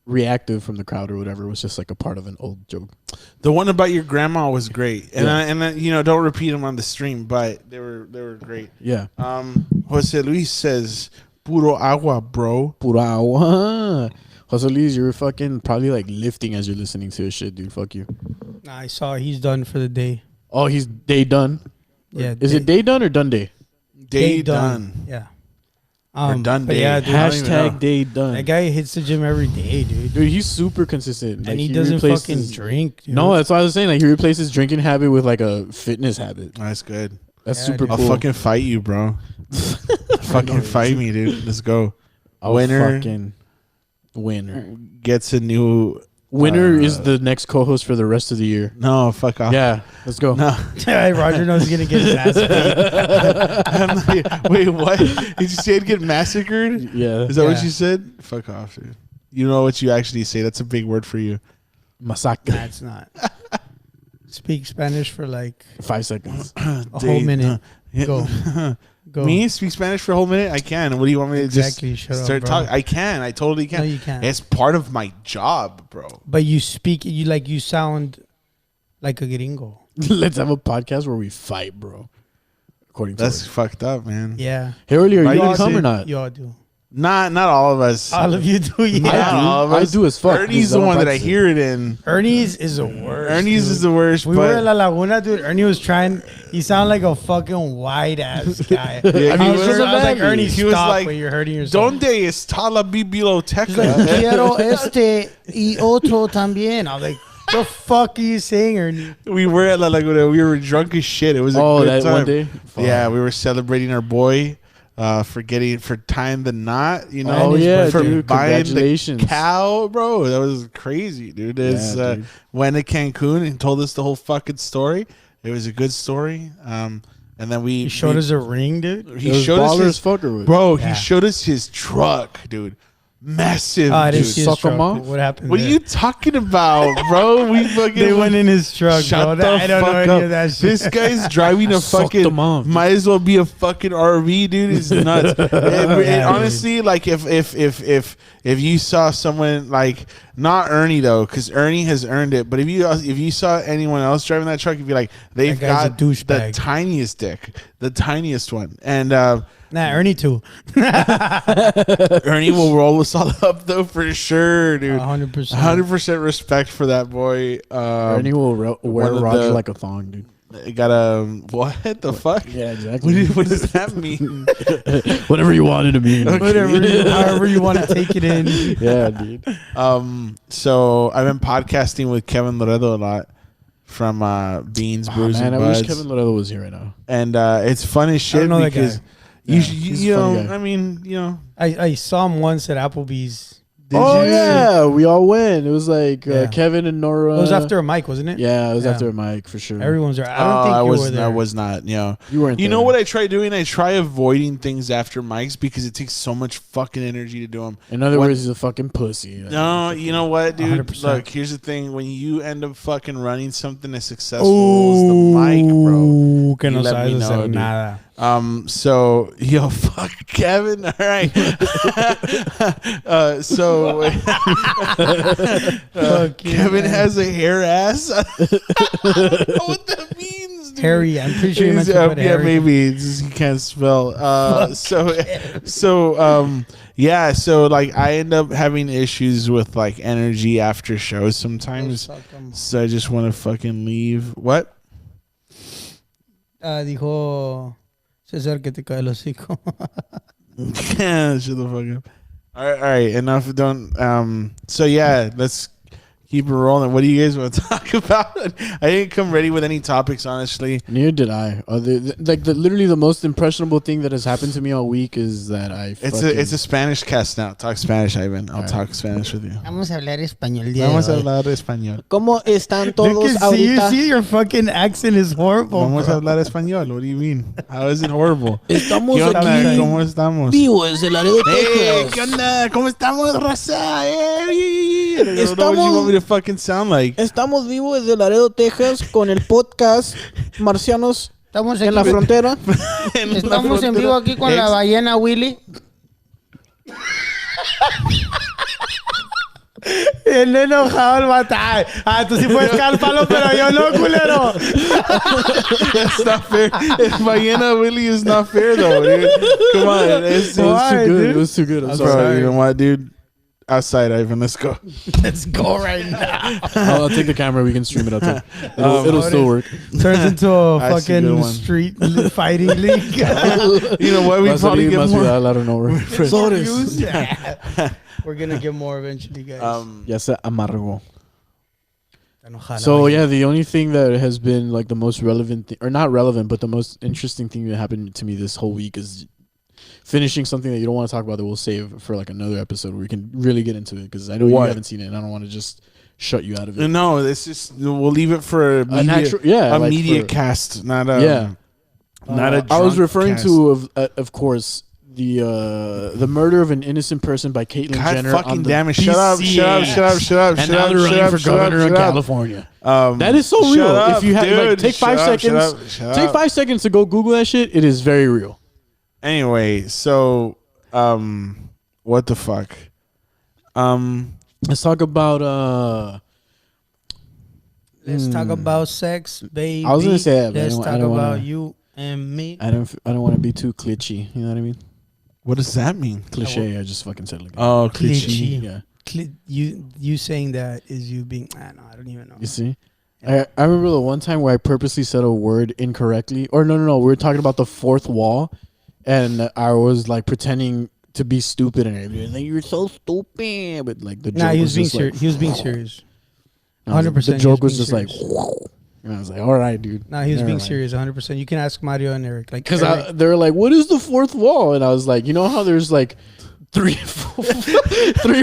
reactive from the crowd or whatever. It was just like a part of an old joke. The one about your grandma was great, and you know, don't repeat them on the stream, but they were great. Yeah. Jose Luis says, "Puro agua, bro." Pura agua. Jose Luis, you're fucking probably like lifting as you're listening to his shit, dude. Fuck you. Nah, I saw he's done for the day. Oh, he's day done. Yeah. Is it day done or done day? Day done. Yeah. Or done but day. yeah, dude, Hashtag day done. that guy hits the gym every day, dude. Dude, he's super consistent. And he doesn't fucking drink, dude. No, that's what I was saying. Like, he replaces drinking habit with like a fitness habit. That's good. That's Yeah, super dude. cool. I'll fucking fight you, bro. Fucking fight me, dude. Let's go. I'll Winner fucking winner. gets a new. Winner is the next co-host for the rest of the year. No, fuck off. Yeah, let's go. No. Roger knows he's gonna get his ass beat. I'm like, wait, what? Did you say it'd get massacred? Yeah. Is that what Yeah. you said? Fuck off, dude. You know what you actually say. That's a big word for you. Masacre. Nah, it's not. Speak Spanish for like 5 seconds. a whole minute. Go. Go. Me speak Spanish for a whole minute? I can. What do you want me to Exactly. just Shut up, start bro. talking? I can. I totally can. No, you can't. It's part of my job, bro. But you speak. You sound like a gringo. Let's have a podcast where we fight, bro. According to That's fucked up, man. Yeah. Hey, earlier, Why you you gonna come say- or not? You all do. Not all of us. All of you do. Yeah. Not all of I us. do as fuck. Ernie's the one that I hear it in. Ernie's is the worst. Ernie's dude. is the worst. We were in but La Laguna, dude. Ernie was trying. He sounded like a fucking white ass guy. Yeah, I he was, was- I was like, Ernie, he was stop, like, but you're hurting yourself. ¿Dónde está la biblioteca? He's like, quiero y otro también. I was like, the fuck are you saying, Ernie? We were at La Laguna. We were drunk as shit. It was a Oh, good that time. one day? Yeah, we were celebrating our boy for tying the knot. You know, Oh, yeah, for dude. buying the Congratulations. cow, bro. That was crazy, dude. It's, Yeah, dude. went to Cancun and told us the whole fucking story. It was a good story. And then He showed us a ring, dude. He It was showed us baller his as fuck or what? bro. Yeah. He showed us his truck, dude. Massive, I didn't dude. see his Suck 'em truck. off? What happened? What are there? you talking about, bro? We fucking They went in his truck, Shut bro. the I don't know fuck any up. of that shit. This guy's driving a Sucked fucking. them off. Might as well be a fucking RV, dude. It's nuts. It Yeah, honestly, like if you saw someone like not Ernie though, because Ernie has earned it. But if you saw anyone else driving that truck, you'd be like, they've That guy's a got the douchebag. tiniest dick, the tiniest one, and Nah, Ernie too. Ernie will roll us all up though for sure, dude. 100%. 100% respect for that boy. Ernie will wear one of Roger the- like a thong, dude. Got what the fuck? Yeah, exactly. What does that mean? Whatever you wanted to be. However you want to take it in. Yeah, dude. So I've been podcasting with Kevin Loredo a lot from Beans, Oh, Brews, man, and I wish Buds. Kevin Loredo was here right now. And it's fun as shit know that guy. because Yeah, you he's a you funny know, guy. I mean, you know, I saw him once at Applebee's. did Oh you? yeah, we all went. It was like Yeah. Kevin and Nora. It was after a mic, wasn't it? Yeah, it was Yeah. after a mic for sure. Everyone's there. I don't think I you was were there. I was not. You know, You weren't. you know there. what I try doing? I try avoiding things after mics because it takes so much fucking energy to do them. In other When- words, he's a fucking pussy. No, you know what, dude? 100%. Look, here's the thing: when you end up fucking running something as successful as the mic, bro, Que no you let me sabes know, hacer dude. nada. So yo, fuck Kevin. All right. So Kevin has a hair ass. I don't know what that means, dude. Harry, I'm pretty sure you meant to put yeah, Harry. maybe it's just, he can't spell. So yeah. So like, I end up having issues with like energy after shows sometimes. So I just want to fucking leave. What? Dijo César que te cae el hocico. Shut the fuck up. All right. Enough. Don't. So yeah, let's keep it rolling. What do you guys want to talk about? I didn't come ready with any topics, honestly. Neither did I. Literally the most impressionable thing that has happened to me all week is that I. It's a Spanish cast now. Talk Spanish, Ivan. I'll talk Spanish with you. Vamos a hablar español día Vamos de a hoy. hablar español. ¿Cómo están todos You can ahorita? see your fucking accent is horrible. Vamos a bro. hablar español. What do you mean? How is it horrible? Estamos ¿Qué onda? aquí ¿Cómo estamos? vivos de Laredo, Hey, ¿qué Texas. onda? ¿Cómo estamos, raza? Hey, I don't know what Estamos- you want me to fucking sound like. Estamos vivos desde Laredo, Texas, con el podcast Marcianos Estamos en la aquí. frontera. En la Estamos en frontera. vivo aquí con la Ex- ballena Willy. El enojado el matar. Tú sí puedes caer al palo, pero yo no, culero. That's not fair. Ballena Willie is not fair though, dude. Come on. It was too good. It was too good. I'm Bro, sorry. you know what, dude? Outside, Ivan. Let's go. Let's go right now. I'll take the camera. We can stream it outside. It'll still work. Turns into a That's a good fucking one. street fighting league. You know what? We probably get more. I don't know. Views. We're gonna get more eventually, guys. Yes, amargo. So yeah, the only thing that has been like the most relevant, or not relevant, but the most interesting thing that happened to me this whole week is finishing something that you don't want to talk about that we'll save for like another episode where we can really get into it, because I know you haven't seen it and I don't want to just shut you out of it. No, it's just we'll leave it for a media cast, not a not a. I was referring cast. to of course the murder of an innocent person by Caitlyn God Jenner. fucking damn it! PCA. Shut up! And now they're running for governor of California. That is so real. If you have like, take 5 seconds, take 5 seconds to go Google that shit. It is very real. Anyway, so what the fuck? Let's talk about Let's talk about sex, baby. I was gonna say that, but Let's I talk don't about wanna, you and me. I don't want to be too glitchy. You know what I mean? What does that mean? Cliche. I just fucking said it like that. Oh, Cliche. Yeah. You saying that is you being. No, I don't even know. You see? I remember the one time where I purposely said a word incorrectly. Or no. We were talking about the fourth wall, and I was like pretending to be stupid and everything. Like, you're so stupid. But like the joke he was being just serious. like, He was being serious. 100%. The joke was just like, serious. and I was like, all right, dude. No, he was Never being mind. serious. 100%. You can ask Mario and Eric. Like, Because Eric- they were like, what is the fourth wall? And I was like, you know how there's like three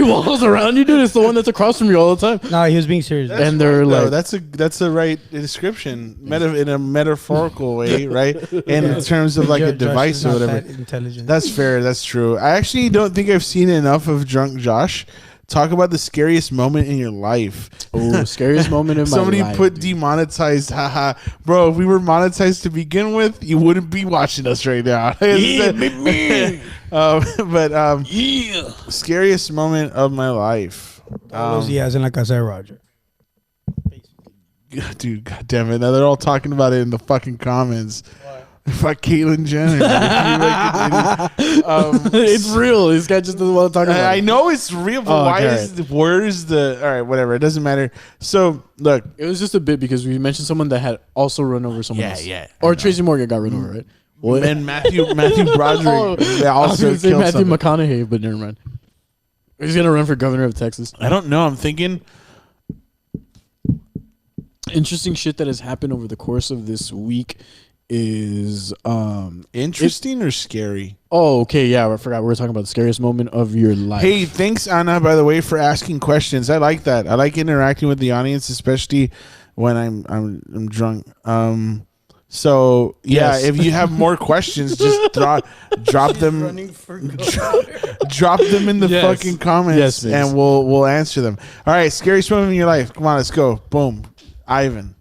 walls around you, dude? It's the one that's across from you all the time. No, he was being serious. And they're like, that's a right description, in a metaphorical way, right? And in terms of like a Josh device is or not whatever. that intelligent. That's fair. That's true. I actually don't think I've seen enough of Drunk Josh talk about the scariest moment in your life. oh, scariest moment in my Somebody life. put dude. demonetized. Haha, bro. If we were monetized to begin with, you wouldn't be watching us right now. Scariest moment of my life. Todos los días en la casa de Roger. Dude, god damn it. Now they're all talking about it in the fucking comments. Fuck Caitlyn Jenner. It's real. This guy just doesn't want to talk about I it. know it's real, but where's the all right, whatever. It doesn't matter. So look, It was just a bit because we mentioned someone that had also run over someone else. yeah, Or Tracy Morgan got run over, right? What? and Matthew Broderick they I was also going to say killed Matthew somebody. McConaughey, but never mind. He's going to run for governor of Texas. I don't know. I'm thinking Interesting shit that has happened over the course of this week is interesting or scary. oh, okay, yeah, I forgot we were talking about the scariest moment of your life. Hey, thanks Anna, by the way, for asking questions. I like that. I like interacting with the audience, especially when I'm drunk. So yeah, Yes. if you have more questions, just drop them. Drop them in the Yes. fucking comments, Yes, please. and we'll answer them. All right, scariest moment in your life. Come on, let's go. Boom, Ivan.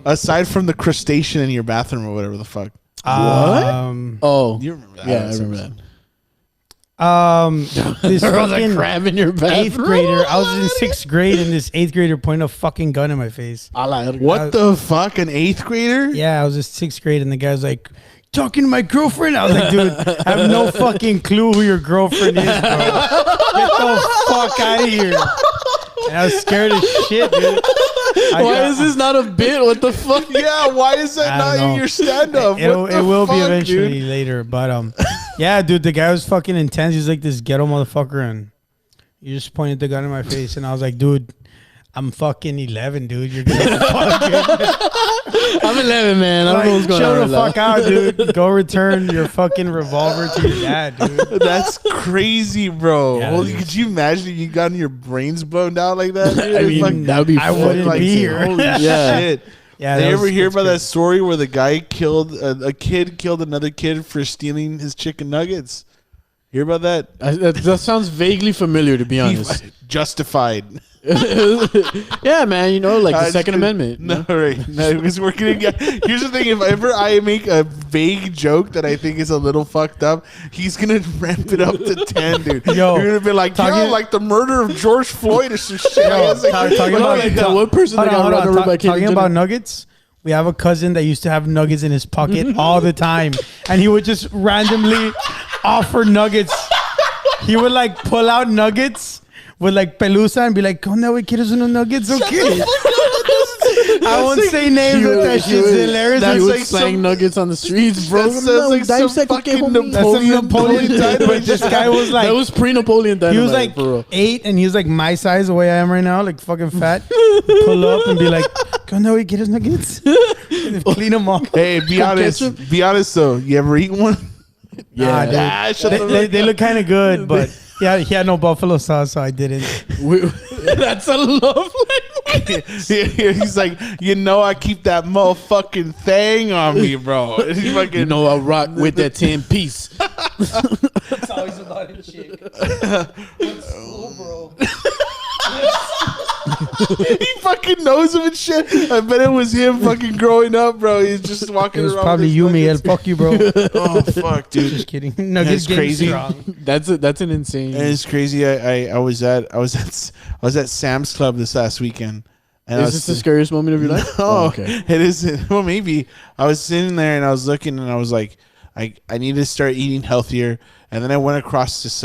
Aside from the crustacean in your bathroom or whatever the fuck. Oh, You remember that? yeah, I remember that. This There was a fucking crab in your bathroom. 8th grader. I was in 6th grade, and this 8th grader pointed a fucking gun in my face. What the fuck? An 8th grader? Yeah, I was in 6th grade, and the guy was like, talking to my girlfriend. I was like, dude, I have no fucking clue who your girlfriend is, bro. Get the fuck out of here. And I was scared as shit, dude. Why is this not a bit? What the fuck? Yeah, why is that I not don't in know. your stand-up? It will be eventually later, but yeah, dude, the guy was fucking intense. He's like this ghetto motherfucker, and he just pointed the gun in my face, and I was like, dude, I'm fucking 11, dude. You're gonna I'm 11, man. I don't know what's going on. Chill the fuck out, dude. Go return your fucking revolver to your dad, dude. That's crazy, bro. Yeah, Holy, dude. could you imagine if you gotten your brains blown out like that? Dude? I It's mean, like, that would be I wouldn't like, be here. Holy Yeah. shit. Yeah, Did that you ever was- hear that's about good. that story where the guy killed a kid killed another kid for stealing his chicken nuggets? Hear about that? That sounds vaguely familiar, to be honest. Justified. Yeah, man. You know, like the Second Amendment. No, right. No, because we're gonna get. Here's the thing: if ever I make a vague joke that I think is a little fucked up, he's gonna ramp it up to 10, dude. Yo, you're gonna be like, like the murder of George Floyd or some shit. Talking about like that one person that got run over by talking about nuggets. We have a cousin that used to have nuggets in his pocket all the time, and he would just randomly offer nuggets. He would like pull out nuggets with like pelusa and be like, "Come now, ¿quieres unos nuggets?" Okay. I won't say names, but that shit's hilarious. That's That's like like slang nuggets on the streets, bro. That sounds like some fucking Napoleon Dynamite. But this guy was like, That was pre-Napoleon Dynamite. he was like bro. 8, and he was like my size, the way I am right now, like fucking fat. Pull up and be like, "Come now, ¿quieres nuggets?" And clean them off. Hey, be honest. Be honest though. You ever eat one? Yeah, dude. They look kind of good, but yeah, he had no buffalo sauce, so I didn't. That's a love language. He's like, I keep that motherfucking thing on me, bro. He's fucking, You know, I rock with that 10 piece. It's always about a chick. What's cool, bro? he fucking knows him and shit. I bet it was him fucking growing up, bro. He's just walking It was around. probably with you, his Miguel. nuggets. Fuck you, bro. Oh fuck, dude. Just kidding. Nuggets That's crazy. strong. That's an insane. And it's crazy. I was at Sam's Club this last weekend. And Is this the scariest moment of your life? Oh, okay. it isn't. Well, maybe. I was sitting there and I was looking and I was like, I need to start eating healthier. And then I went across this.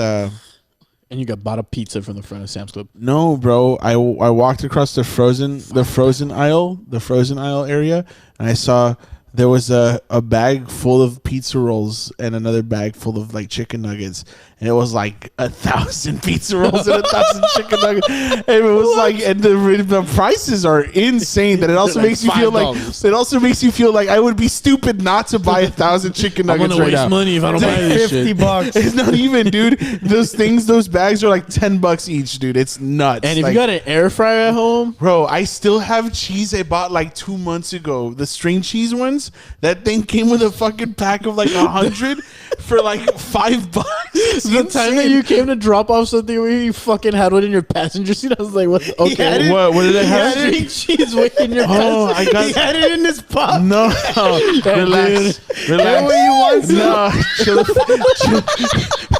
And you got bought a pizza from the front of Sam's Club. No, bro. I walked across the frozen aisle area, and I saw there was a bag full of pizza rolls and another bag full of like chicken nuggets, and it was like 1,000 pizza rolls and 1,000 chicken nuggets. And it was like, and the prices are insane. That it also Like makes you feel like I would be stupid not to buy 1,000 chicken I'm nuggets gonna right waste now. money if I don't buy this shit. $50. It's not even, dude. Those bags are like $10 each, dude. It's nuts. And if like, you got an air fryer at home, bro, I still have cheese I bought like 2 months ago. The string cheese ones. That thing came with a fucking pack of like 100 for like $5. the time that you came to drop off something where you fucking had one in your passenger seat, I was like, "What? Okay, What did I have? string cheese way in your Oh, passenger. I got. He had it in his pocket. No, relax. No,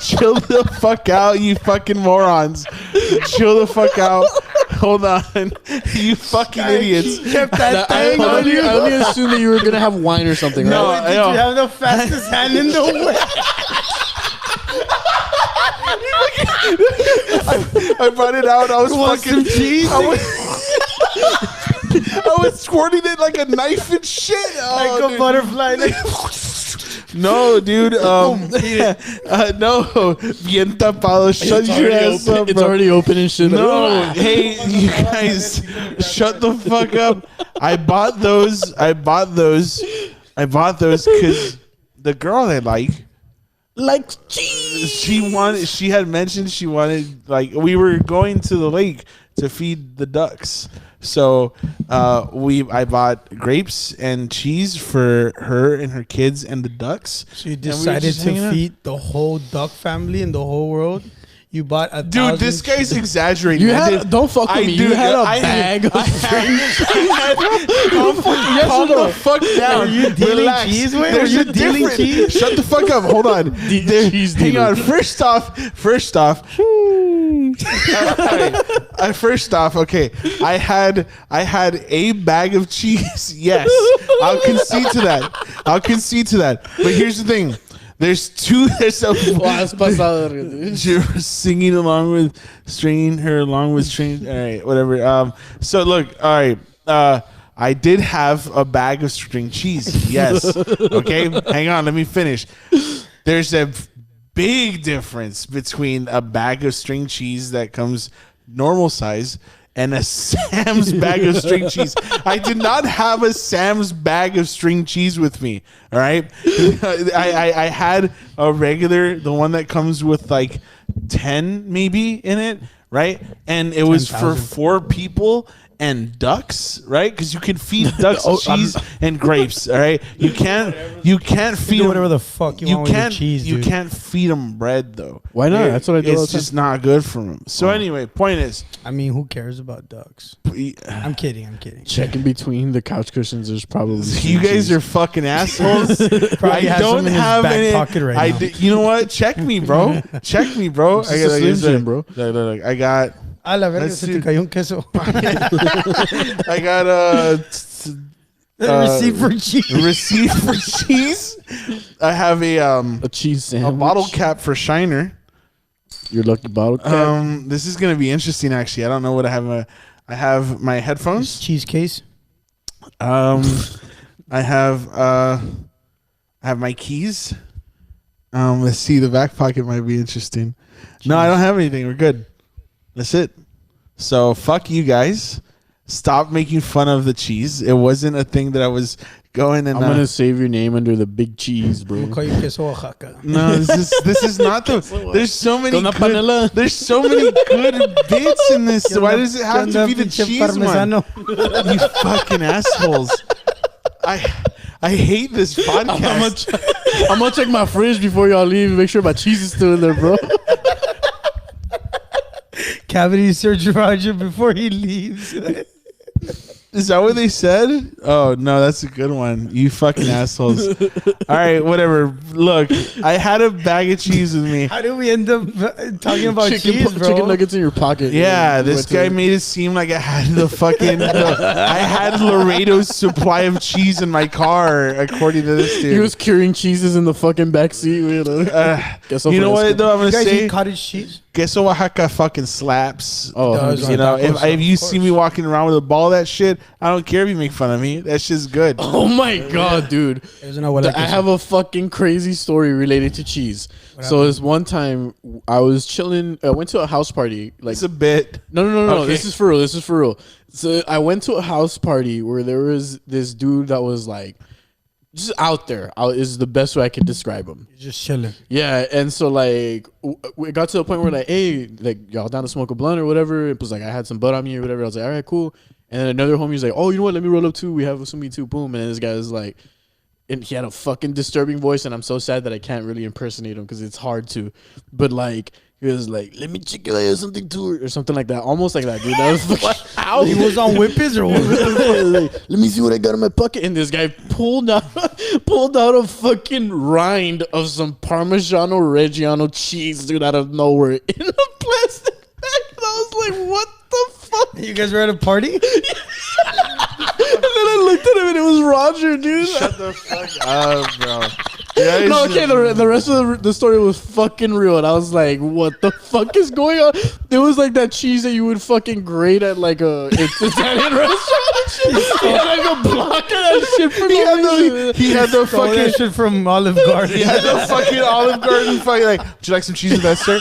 chill the fuck out, you fucking morons. Chill the fuck out. Hold on, you fucking idiots. Kept that thing I on only, you. I only assumed that you were gonna have wine or something. No, right? Did you have the fastest hand in the world? I brought it out. I was fucking cheese? I was squirting it like a knife and shit. Oh, Like a dude. butterfly. No, dude. No. Bien tapado. Shut your ass up, It's bro. already open and shit. No, hey, you guys, shut the fuck up. I bought those because the girl I like cheese. She had mentioned she wanted, like, we were going to the lake to feed the ducks. So I bought grapes and cheese for her and her kids and the ducks. So you decided to feed the whole duck family in the whole world? You bought a Dude, this guy's exaggerating. Don't fuck with me. You had a bag of string Calm the fuck down. Are you dealing Relax. cheese? Wait, There's are you a dealing different- cheese? Shut the fuck up. Hold on. cheese Hang dealer. on. First off. First off, okay. I had a bag of cheese. Yes, I'll concede to that. But here's the thing. There's a She was singing along with stringing her along with string. All right, whatever. So look, all right. I did have a bag of string cheese. Yes. Okay. Hang on. Let me finish. There's a big difference between a bag of string cheese that comes normal size and a Sam's bag of string cheese. I did not have a Sam's bag of string cheese with me. All right. I had a regular, the one that comes with like 10 maybe in it. Right. And it was for 4 people. and ducks, right? Because you can feed ducks cheese and grapes. All right, you can't feed Do whatever the fuck you want with your cheese, You dude. can't feed them bread though. Why not? That's what I do. all It's the just not good for them. So anyway, point is, I mean, who cares about ducks? I'm kidding. checking between the couch cushions. There's probably you guys are fucking assholes. Probably I has don't some in his have back any. pocket right now. You know what? Check me, bro. Check me, bro. It's just a Slim Jim, bro. Look, I got. A la verga, Let's se see. te cayó un queso. I got Receipt for cheese. receipt for cheese. I have a cheese a sandwich. bottle cap for Shiner. Your lucky bottle cap. This is gonna be interesting. Actually, I don't know what I have. I have my headphones. Cheese case. I have my keys. Let's see. The back pocket might be interesting. No, I don't have anything. We're good. That's it. So fuck you guys. Stop making fun of the cheese. It wasn't a thing that I was going and. I'm gonna save your name under the big cheese, bro. Call you queso Oaxaca. No, this is not the. There's so many. Con la panela. Good, there's so many good bits in this. Why does it have to be the cheese one? You fucking assholes. I hate this podcast. I'm gonna check my fridge before y'all leave. Make sure my cheese is still in there, bro. Cavity search Roger before he leaves. Is that what they said? Oh no, that's a good one. You fucking assholes. All right, whatever. Look, I had a bag of cheese with me. How do we end up talking about cheese, bro? Chicken nuggets in your pocket. Yeah, You this went guy to- made it seem like I had the fucking. I had Laredo's supply of cheese in my car, according to this dude. He was curing cheeses in the fucking back seat. You know what though? I'm You gonna guys say eat cottage cheese? queso Oaxaca fucking slaps. Oh, Does, You know, tacos, if you of see me course. walking around with a ball of that shit, I don't care if you make fun of me. That shit's good. oh my god, dude! Doesn't know what I have a fucking crazy story related to cheese. So this one time I was chilling. I went to a house party. Like It's a bit. no. Okay. This is for real. This is for real. So I went to a house party where there was this dude that was like just out there. Is the best way I could describe him. just chilling. Yeah, and so like we got to the point where like, hey, like y'all down to smoke a blunt or whatever. It was like I had some bud on me or whatever. I was like, all right, cool. And then another homie was like, oh, you know what? Let me roll up too. We have some me too. Boom. And this guy was like, and he had a fucking disturbing voice, and I'm so sad that I can't really impersonate him because it's hard to. But like he was like, let me check it out, something to it or something like that, almost like that, dude. That was fucking. He was on Whippets or what? Like, let me see what I got in my pocket. And this guy pulled out a fucking rind of some Parmigiano Reggiano cheese, dude, out of nowhere in a plastic bag. And I was like, what the fuck? You guys were at a party? And then I looked at him and it was Roger, dude. Shut the fuck up, bro. Yeah, No, okay, the rest of the story was fucking real. And I was like, what the fuck is going on? It was like that cheese that you would fucking grate at like a Italian restaurant and shit. He had like a block of that shit for no reason. He had the Stole fucking. that shit from Olive Garden. He had the fucking Olive Garden fucking like. Would you like some cheese with that, sir?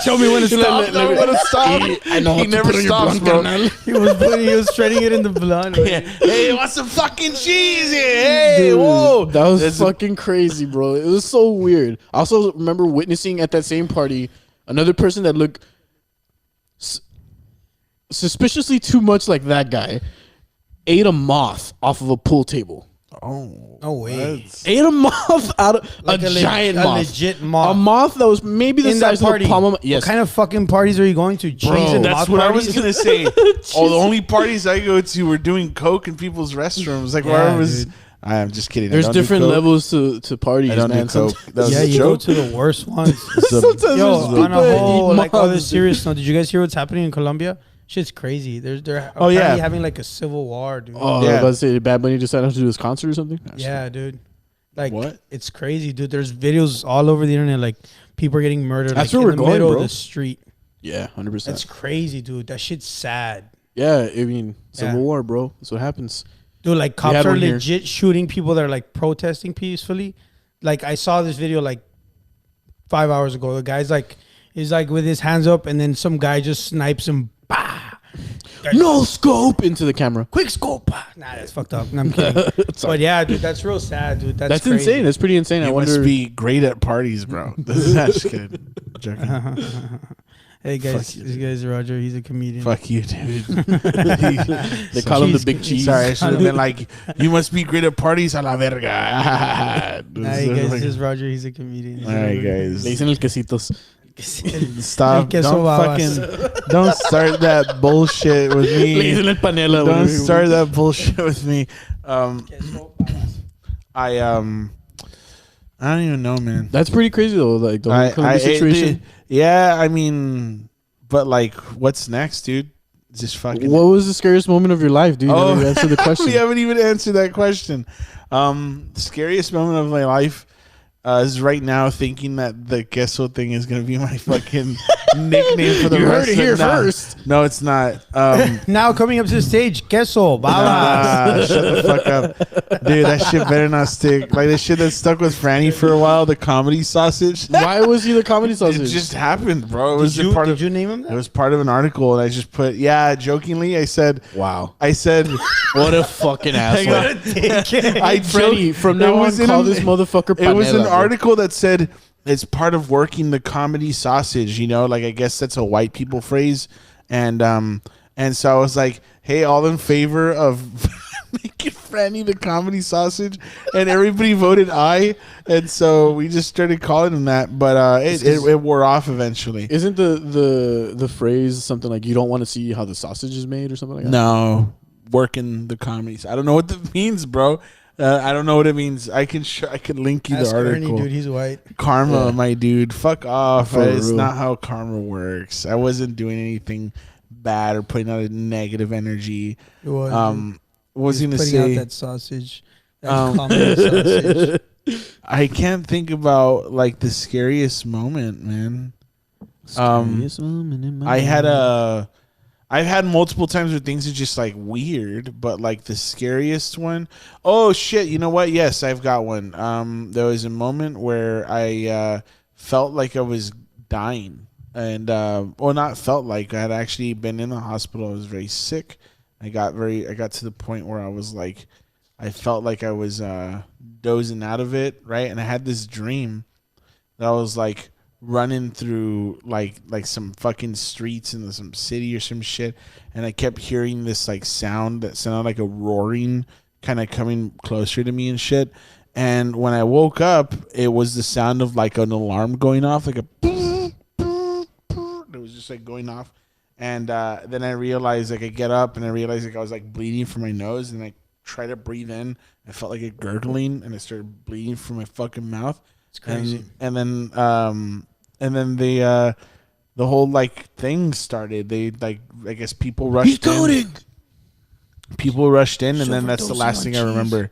Show me when to stop. Let me stop. I know He never stops, bro. He was shredding it in the blunt. Yeah. Hey, want some fucking cheese here? Hey, Dude, whoa. that was That's fucking crazy, bro. It was so weird. I also remember witnessing at that same party another person that looked suspiciously too much like that guy ate a moth off of a pool table. Oh, No way. Ate a moth out of Like a a giant a moth. legit moth. A moth that was maybe the In that size of party. the palm of my, What yes. kind of fucking parties are you going to? Cheese and that's moth what I was parties? gonna say. Oh, the only parties I go to were doing coke in people's restrooms. Like where I Yeah, was. dude. I'm just kidding. I There's don't do different coke. levels to parties, I don't man. do coke. That was Yeah, a you go joke. to the worst ones. Sometimes Yo, there's people on a that whole, eat like all this moths, serious note, did you guys hear what's happening in Colombia? Shit's crazy. They're Oh, yeah. apparently having like a civil war, dude. Oh, I was Yeah. about to say, Bad Bunny decided to do his concert or something? Yeah, dude. Like What? It's crazy, dude. There's videos all over the internet, like people are getting murdered. That's like, where in we're the going, middle bro. of the street. Yeah, 100%. That's crazy, dude. That shit's sad, Yeah, I mean, Civil Yeah. War, bro. That's what happens. dude. Like had cops are one here. legit shooting people that are like protesting peacefully. Like I saw this video like 5 hours ago. The guy's like, he's like with his hands up, and then some guy just snipes him. Bah! No scope into the camera. Quick scope. Nah, that's fucked up. No, I'm kidding. But yeah, dude, that's real sad, dude. That's crazy. insane. That's pretty insane. I You wonder. must be great at parties, bro. This is just kidding. Joking. Hey guys, this guy's Roger. He's a comedian. Fuck you, dude. They call him the big cheese. Sorry, I should have been like, you must be great at parties a la verga. Hey guys, this is Roger. He's a comedian. All right, guys. Le dicen el quesitos. Stop. Queso Don't babas. fucking don't start that bullshit with Le me. dicen el panela. Don't güey. start that bullshit with me. I don't even know, man. That's pretty crazy though. Like the whole Columbus situation. Yeah, I mean, but like, what's next, dude? Just fucking. What was the scariest moment of your life, dude? Oh, You answer the question. we haven't even answered that question. Scariest moment of my life is right now thinking that the queso thing is gonna be my fucking nickname for the You rest heard it here of the first. No, it's not. Now coming up to the stage, queso babas. Shut the fuck up, dude. That shit better not stick. Like the shit that stuck with Franny for a while, the comedy sausage. Why was he the comedy It sausage? just happened, bro. It was Did a part you, of. did you name him It that? was part of an article, and I just put, jokingly, I said, Wow. I said, What a fucking hang asshole. on. I Freddie, joked- from it now on, was in call a- this motherfucker It was panela, an bro. article that said it's part of working the comedy sausage. You know, like I guess that's a white people phrase, and so I was like, hey, all in favor of making Franny the comedy sausage, and everybody voted aye, and so we just started calling him that. But it wore off eventually. Isn't the phrase something like you don't want to see how the sausage is made or something like that? No, working the comedies. I don't know what that means, bro. I don't know what it means. I can link you Ask the article. Ernie, dude. He's white. Karma, my dude. Fuck off. For It's real. not how karma works. I wasn't doing anything bad or putting out a negative energy. It was. What was he gonna putting say? out that sausage. That comedy sausage. I can't think about like the scariest moment, man. Scariest moment in my I've had multiple times where things are just like weird, but like the scariest one. Oh shit! You know what? Yes, I've got one. There was a moment where I felt like I was dying, and not felt like I had actually been in the hospital. I was very sick. I got to the point where I was like, I felt like I was dozing out of it, right? And I had this dream that I was like running through like some fucking streets in some city or some shit, and I kept hearing this like sound that sounded like a roaring kind of coming closer to me and shit. And when I woke up, it was the sound of like an alarm going off, like a it was just like going off. And then I realized, like, I get up and I realized like I was like bleeding from my nose, and I try to breathe in. I felt like a gurgling, and I started bleeding from my fucking mouth. It's crazy. And then the whole like thing started. They like, I guess people rushed in. People rushed in, and then that's the last thing I remember.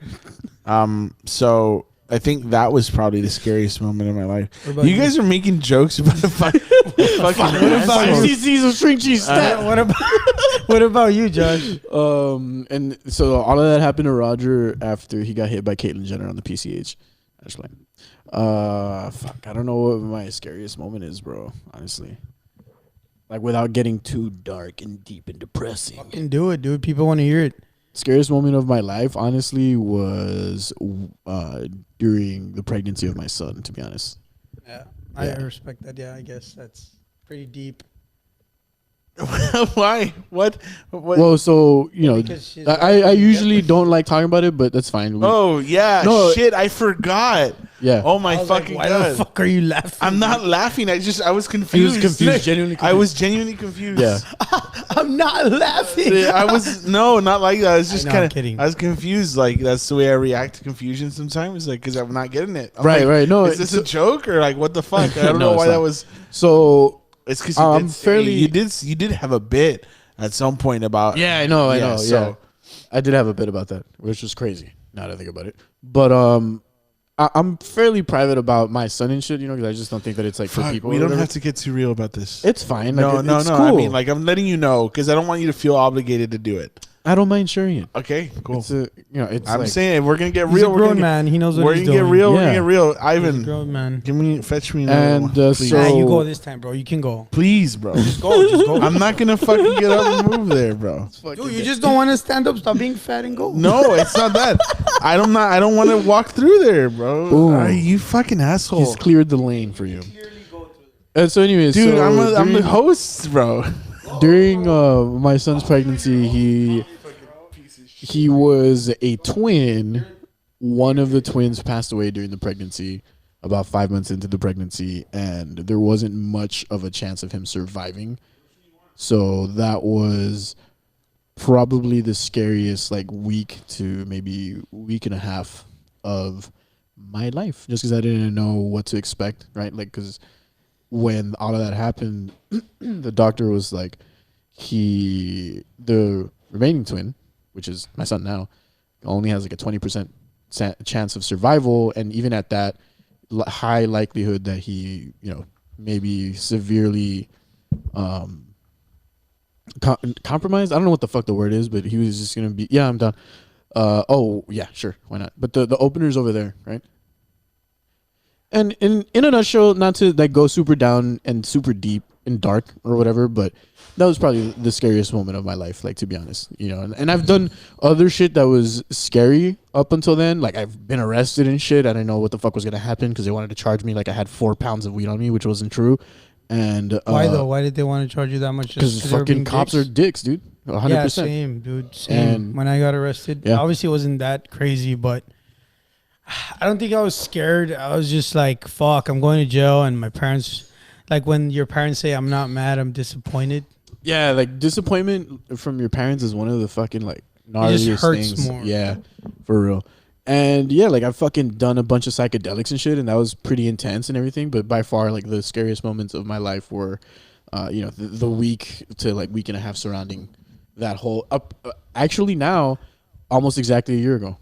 So I think that was probably the scariest moment of my life. You guys are making jokes about the fucking assholes. CC's of string cheese. What about you, Josh? And so all of that happened to Roger after he got hit by Caitlyn Jenner on the PCH. I just like, fuck, I don't know what my scariest moment is, bro. Honestly, like without getting too dark and deep and depressing. Fucking do it, dude. People want to hear it. Scariest moment of my life, honestly, was during the pregnancy of my son. To be honest. Yeah, I respect that. Yeah, I guess that's pretty deep. Why? What? Well, so you know, Because she's I usually don't like talking about it, but that's fine. Oh yeah, No. shit! I forgot. Yeah. Oh my I was like, fucking why god! the fuck are you laughing? I'm not laughing. I was confused. genuinely I was genuinely confused. Yeah. I'm not laughing. I was not like that. I was just I know, I'm kind of kidding. I was confused. Like that's the way I react to confusion sometimes. Like because I'm not getting it. I'm Right, like, right. No, is this a joke or like what the fuck? I don't No, know why it's that not. was. So It's because I'm fairly- you did have a bit at some point about. yeah, I know. Yeah, So I did have a bit about that, which was crazy. Now that I think about it, but I'm fairly private about my son and shit. You know, because I just don't think that it's like for fuck, people. we or don't whatever. have to get too real about this. It's fine. No, Like, no. it's I cool. mean, like I'm letting you know because I don't want you to feel obligated to do it. I don't mind sharing it. Okay, cool. It's a, it's I'm like, saying if we're gonna get He's real, a we're grown gonna man. He knows what we're he's gonna get doing. real. We're Yeah. gonna get real. He's a Ivan, grown man. fetch me another And, one, please. so- Nah, you go this time, bro. You can go. Please, bro. Just go. I'm not gonna fucking get up and move there, bro. Dude, you just don't want to stand up, stop being fat, and go. No, it's not that. I don't want to walk through there, bro. Boom. You fucking asshole. he's cleared the lane for you. So anyways, Dude, so I'm the host, bro. during my son's pregnancy, he was a twin. One of the twins passed away during the pregnancy, about 5 months into the pregnancy, and there wasn't much of a chance of him surviving. So that was probably the scariest week to maybe week and a half of my life, just because I didn't know what to expect, right? Because when all of that happened, the doctor was like, the remaining twin, which is my son now, only has a 20% chance of survival, and even at that, high likelihood that he, maybe severely compromised. I don't know what the fuck the word is, but he was just gonna be. Yeah, I'm done. Oh yeah, sure, why not? But the opener's over there, right? And in a nutshell, not to go super down and super deep and dark or whatever, but that was probably the scariest moment of my life, to be honest, and I've done other shit that was scary up until then. I've been arrested and shit. I didn't know what the fuck was going to happen because they wanted to charge me I had 4 pounds of weed on me, which wasn't true. And why though? Why did they want to charge you that much? Because fucking cops are dicks, dude. 100%. Yeah, same, dude. Same. And when I got arrested, obviously it wasn't that crazy, but I don't think I was scared. I was just fuck, I'm going to jail. And my parents, when your parents say, I'm not mad, I'm disappointed. Yeah, disappointment from your parents is one of the fucking gnarliest it just hurts things. more. Yeah, for real. And yeah, I've fucking done a bunch of psychedelics and shit, and that was pretty intense and everything. But by far, the scariest moments of my life were, the week to week and a half surrounding that whole actually now, almost exactly a year ago.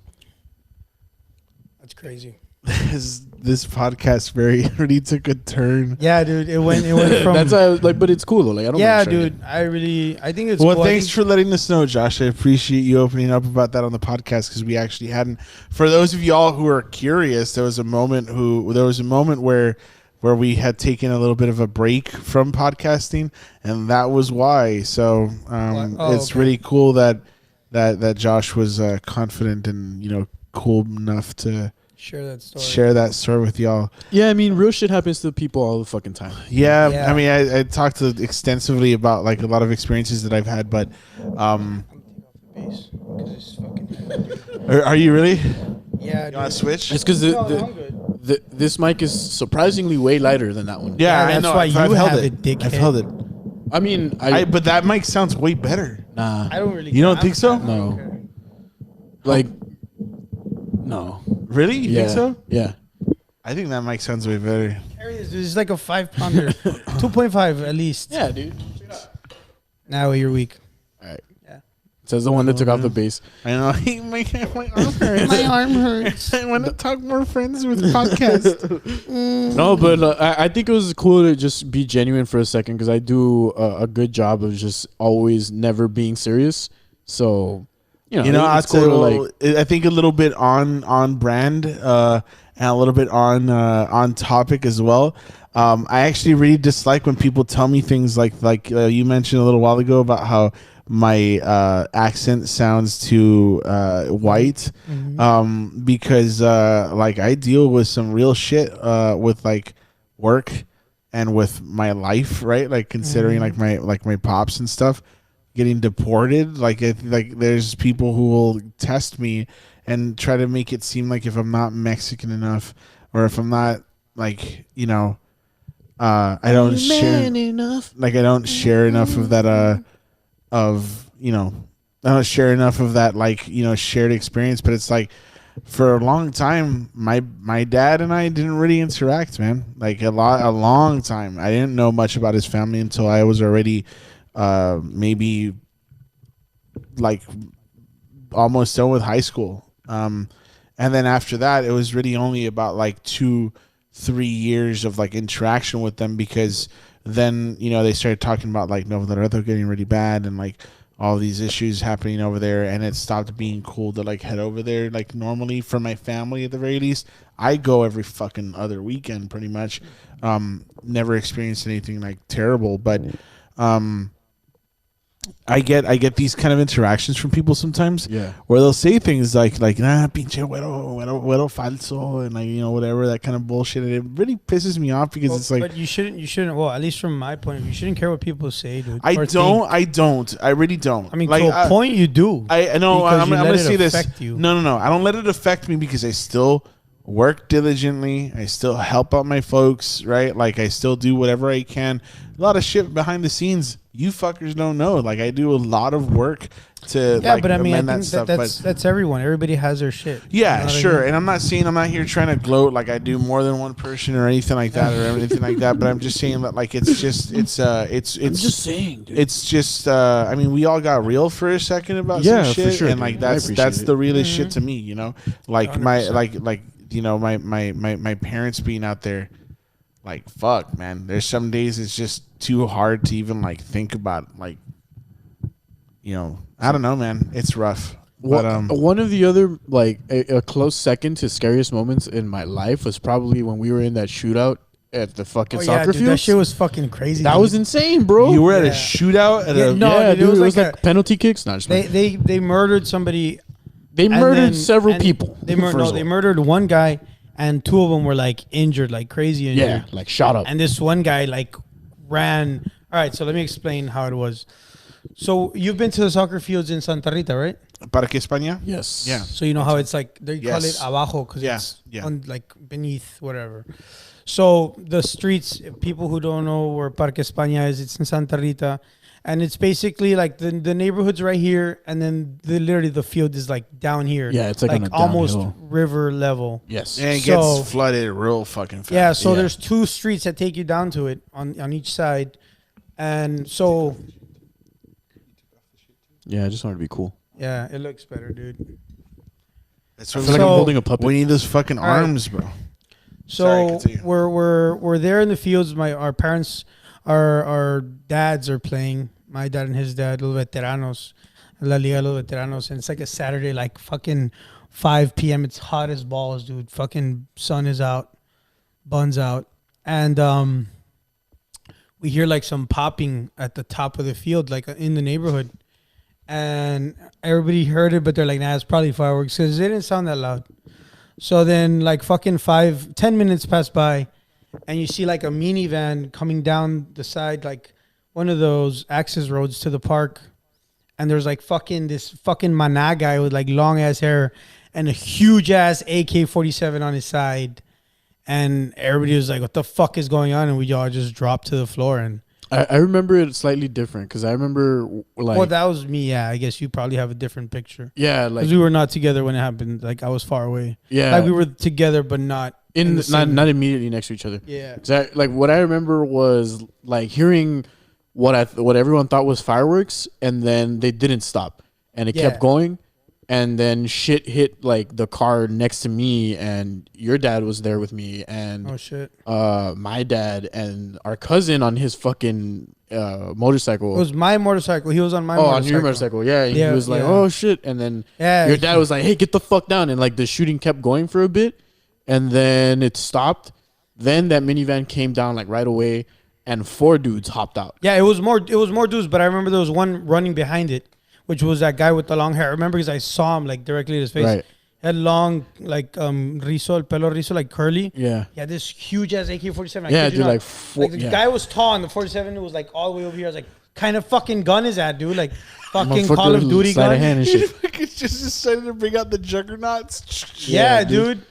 That's crazy. This podcast already took a turn. Yeah, dude. It went from. That's why I was but it's cool though. I don't. Yeah, dude. I think it's. Well, cool. thanks for letting us know, Josh. I appreciate you opening up about that on the podcast because we actually hadn't. For those of y'all who are curious, there was a moment where we had taken a little bit of a break from podcasting, and that was why. So it's really cool that Josh was confident and cool enough to share that story with y'all. Yeah, I mean, real shit happens to people all the fucking time. Yeah. I mean, I talked extensively about a lot of experiences that I've had, but are you really? Yeah. You want to switch? It's because this mic is surprisingly way lighter than that one. Yeah, that's why you have it, dickhead. I've held it. I mean, but that mic sounds way better. Nah. I don't really. You don't think so? No. No. Really? You think so? Yeah. I think that mic sounds way better. It's like a 5-pounder, 2.5 at least. Yeah, dude. Now you're weak. All right. Yeah. Says the one that took off the bass. I know. my arm hurts. My arm hurts. I want to talk more friends with podcast. No, but I think it was cool to just be genuine for a second because I do a good job of just always never being serious. So, I'd say I think a little bit on brand and a little bit on topic as well. I actually really dislike when people tell me things like you mentioned a little while ago about how my accent sounds too white, because I deal with some real shit with work and with my life, right? Considering my pops and stuff getting deported, there's people who will test me and try to make it seem like if I'm not Mexican enough or if I'm not I don't share enough. I don't share enough of that I don't share enough of that shared experience. But it's for a long time my dad and I didn't really interact, man. A long time. I didn't know much about his family until I was already maybe almost done with high school. And then after that, it was really only about 2-3 years of interaction with them, because then, they started talking about Nuevo Laredo getting really bad and all these issues happening over there. And it stopped being cool to head over there. Normally for my family, at the very least, I go every fucking other weekend pretty much. Never experienced anything terrible, but, I get these kind of interactions from people sometimes, where they'll say things like pinche güero falso, and like, you know, whatever, that kind of bullshit, and it really pisses me off because it's like, but you shouldn't. Well, at least from my point of view, you shouldn't care what people say, dude. I really don't. I mean, like, to a point, you do. I know. I'm gonna say this. You. No. I don't let it affect me because I still work diligently. I still help out my folks, right? Like, I still do whatever I can. A lot of shit behind the scenes you fuckers don't know. Like, I do a lot of work to but I mean, I think stuff. That's everyone. Everybody has their shit. Yeah, you know sure. I mean? And I'm not here trying to gloat like I do more than one person or anything like that or anything like that. But I'm just saying that, like, it's I'm just saying, dude. It's just I mean, we all got real for a second about some shit, for sure, and like that's the realest shit to me, you know. Like 100%. like you know, my parents being out there, like, fuck, man. There's some days it's just too hard to even like think about, like, you know, I don't know, man. It's rough. But one of the other, like, a close second to scariest moments in my life was probably when we were in that shootout at the fucking soccer field. That shit was fucking crazy. That was insane, bro. You were at a shootout at dude, it was like penalty kicks. Not just they murdered somebody. They murdered several people. They murdered one guy, and two of them were like injured, like crazy injured. Yeah, like shot up. And this one guy like ran. All right, so let me explain how it was. So you've been to the soccer fields in Santa Rita, right? Parque España? Yes. Yeah. So you know how it's like, they call it abajo because it's on, like, beneath, whatever. So the streets, people who don't know where Parque España is, it's in Santa Rita. And it's basically like the neighborhood's right here, and then literally the field is like down here. Yeah, it's like on a almost downhill. river level. Yes. And it gets flooded real fucking fast. Yeah, so there's two streets that take you down to it on each side. And so... Yeah, I just wanted to be cool. Yeah, it looks better, dude. That's I feel like I'm holding a puppet. We need those fucking arms, bro. So we're there in the fields. Our parents, our dads are playing. My dad and his dad, Los Veteranos, La Liga Los Veteranos, and it's like a Saturday, like fucking 5 p.m. It's hot as balls, dude. Fucking sun is out, buns out, and we hear like some popping at the top of the field, like in the neighborhood, and everybody heard it, but they're like, nah, it's probably fireworks because it didn't sound that loud. So then, like, fucking 10 minutes pass by, and you see like a minivan coming down the side, like one of those access roads to the park, and there's like this fucking mana guy with like long ass hair and a huge ass AK-47 on his side, and everybody was like, "What the fuck is going on?" And we all just dropped to the floor. And I remember it slightly different because I remember like. Well, that was me. Yeah, I guess you probably have a different picture. Yeah, like because we were not together when it happened. Like I was far away. Yeah, like we were together, but not not immediately next to each other. Yeah, like what I remember was like hearing what everyone thought was fireworks, and then they didn't stop, and it kept going, and then shit hit like the car next to me, and your dad was there with me, and oh shit, my dad and our cousin on his fucking motorcycle. It was my motorcycle. He was on my motorcycle. On your motorcycle, yeah. He was like, oh shit, and then your dad was like, hey, get the fuck down, and like the shooting kept going for a bit, and then it stopped. Then that minivan came down like right away, and 4 dudes hopped out. Yeah, it was more dudes, but I remember there was one running behind it, which was that guy with the long hair. I remember because I saw him like directly in his face. Right. He had long, like rizo, el pelo rizo, like curly. Yeah. He had this huge ass AK-47. Yeah, dude, like the guy was tall, and the 47 was like all the way over here. I was like, kind of fucking gun is that, dude? Like fucking Call of Duty gun. And shit. Just decided to bring out the juggernauts. Yeah, dude.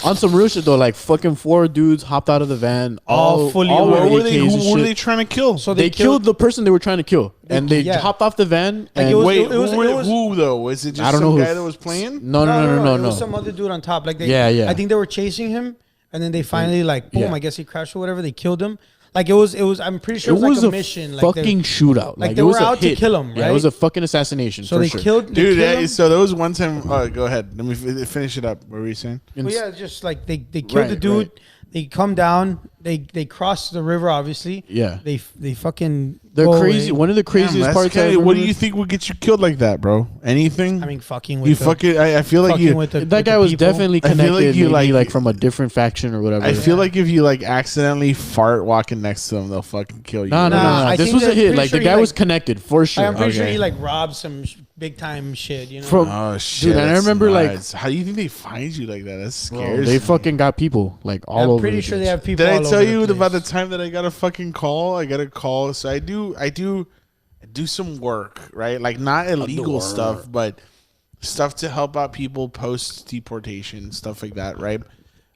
On some real shit though, like fucking 4 dudes hopped out of the van, all fully. Who were they trying to kill? So they killed the person they were trying to kill, and they hopped off the van. And who though? Was it just some guy that was playing? No. It was some other dude on top. Like I think they were chasing him, and then they finally like boom. I guess he crashed or whatever. They killed him. Like it was. I'm pretty sure it was like a mission. Like fucking shootout. Like they were out to kill him. Right? Yeah, it was a fucking assassination. So they killed. Dude, so there was one time. Go ahead. Let me finish it up. What were you saying? Well, yeah, just like they killed the dude. Right. They come down, they cross the river. Obviously, Yeah. They fucking. They're go crazy. away. One of the craziest Damn, parts. what do you think would get you killed like that, bro? Anything? I mean, fucking with you the, fucking. I feel like fucking you. with the, that with guy the was people. definitely I feel connected, like you, maybe like- like from a different faction or whatever. I feel like if you like accidentally fart walking next to them, they'll fucking kill you. No. I This think was a that- hit. pretty Like sure the he, guy like- was connected for sure. I'm pretty sure Okay. he like robbed some big time shit. You know. From Oh shit! and I that's remember, like- nuts. How do you think they find you like that? That's Bro, scary. they fucking got people like all I'm over. pretty the sure place. they have people. Did I all tell over you the about the place. time that I got a fucking call? I got a call. So I do some work, right? Like not illegal stuff, but stuff to help out people post deportation, stuff like that, right?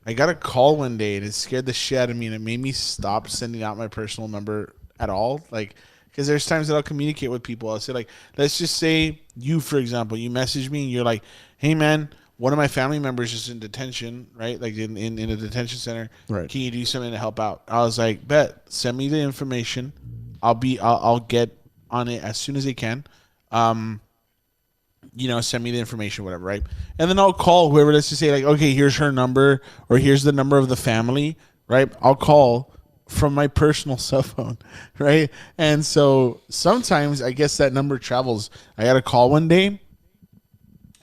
I got a call one day and it scared the shit out of me and it made me stop sending out my personal number at all. Like, because there's times that I'll communicate with people. I'll say, like, let's just say you, for example, you message me and you're like, hey man, one of my family members is in detention, right? Like in a detention center. Right. Can you do something to help out? I was like, bet, send me the information. I'll get on it as soon as I can. Send me the information, whatever, right? And then I'll call whoever. Let's just say, like, okay, here's her number, or here's the number of the family, right? I'll call from my personal cell phone, right? And so sometimes I guess that number travels. I got a call one day.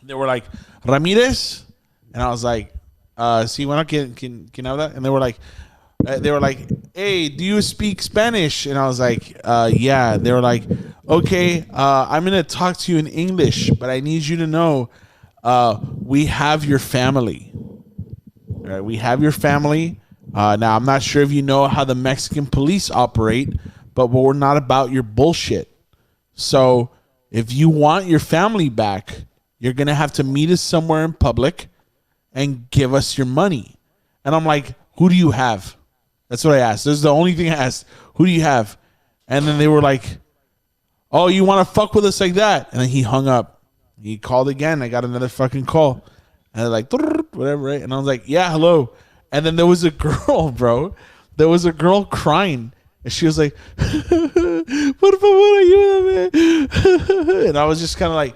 They were like, Ramirez, and I was like, "Sí, bueno, can habla?" And they were like, hey, do you speak Spanish? And I was like, yeah. They were like, okay, I'm going to talk to you in English, but I need you to know we have your family. All right, we have your family. Now, I'm not sure if you know how the Mexican police operate, but we're not about your bullshit. So if you want your family back, you're going to have to meet us somewhere in public and give us your money. And I'm like, who do you have? That's what I asked. This is the only thing I asked. Who do you have? And then they were like, oh, you want to fuck with us like that? And then he hung up. He called again. I got another fucking call. And they're like, whatever, right? And I was like, yeah, hello. And then there was a girl, bro. There was a girl crying. And she was like, por favor, ayúdame. And I was just kind of like,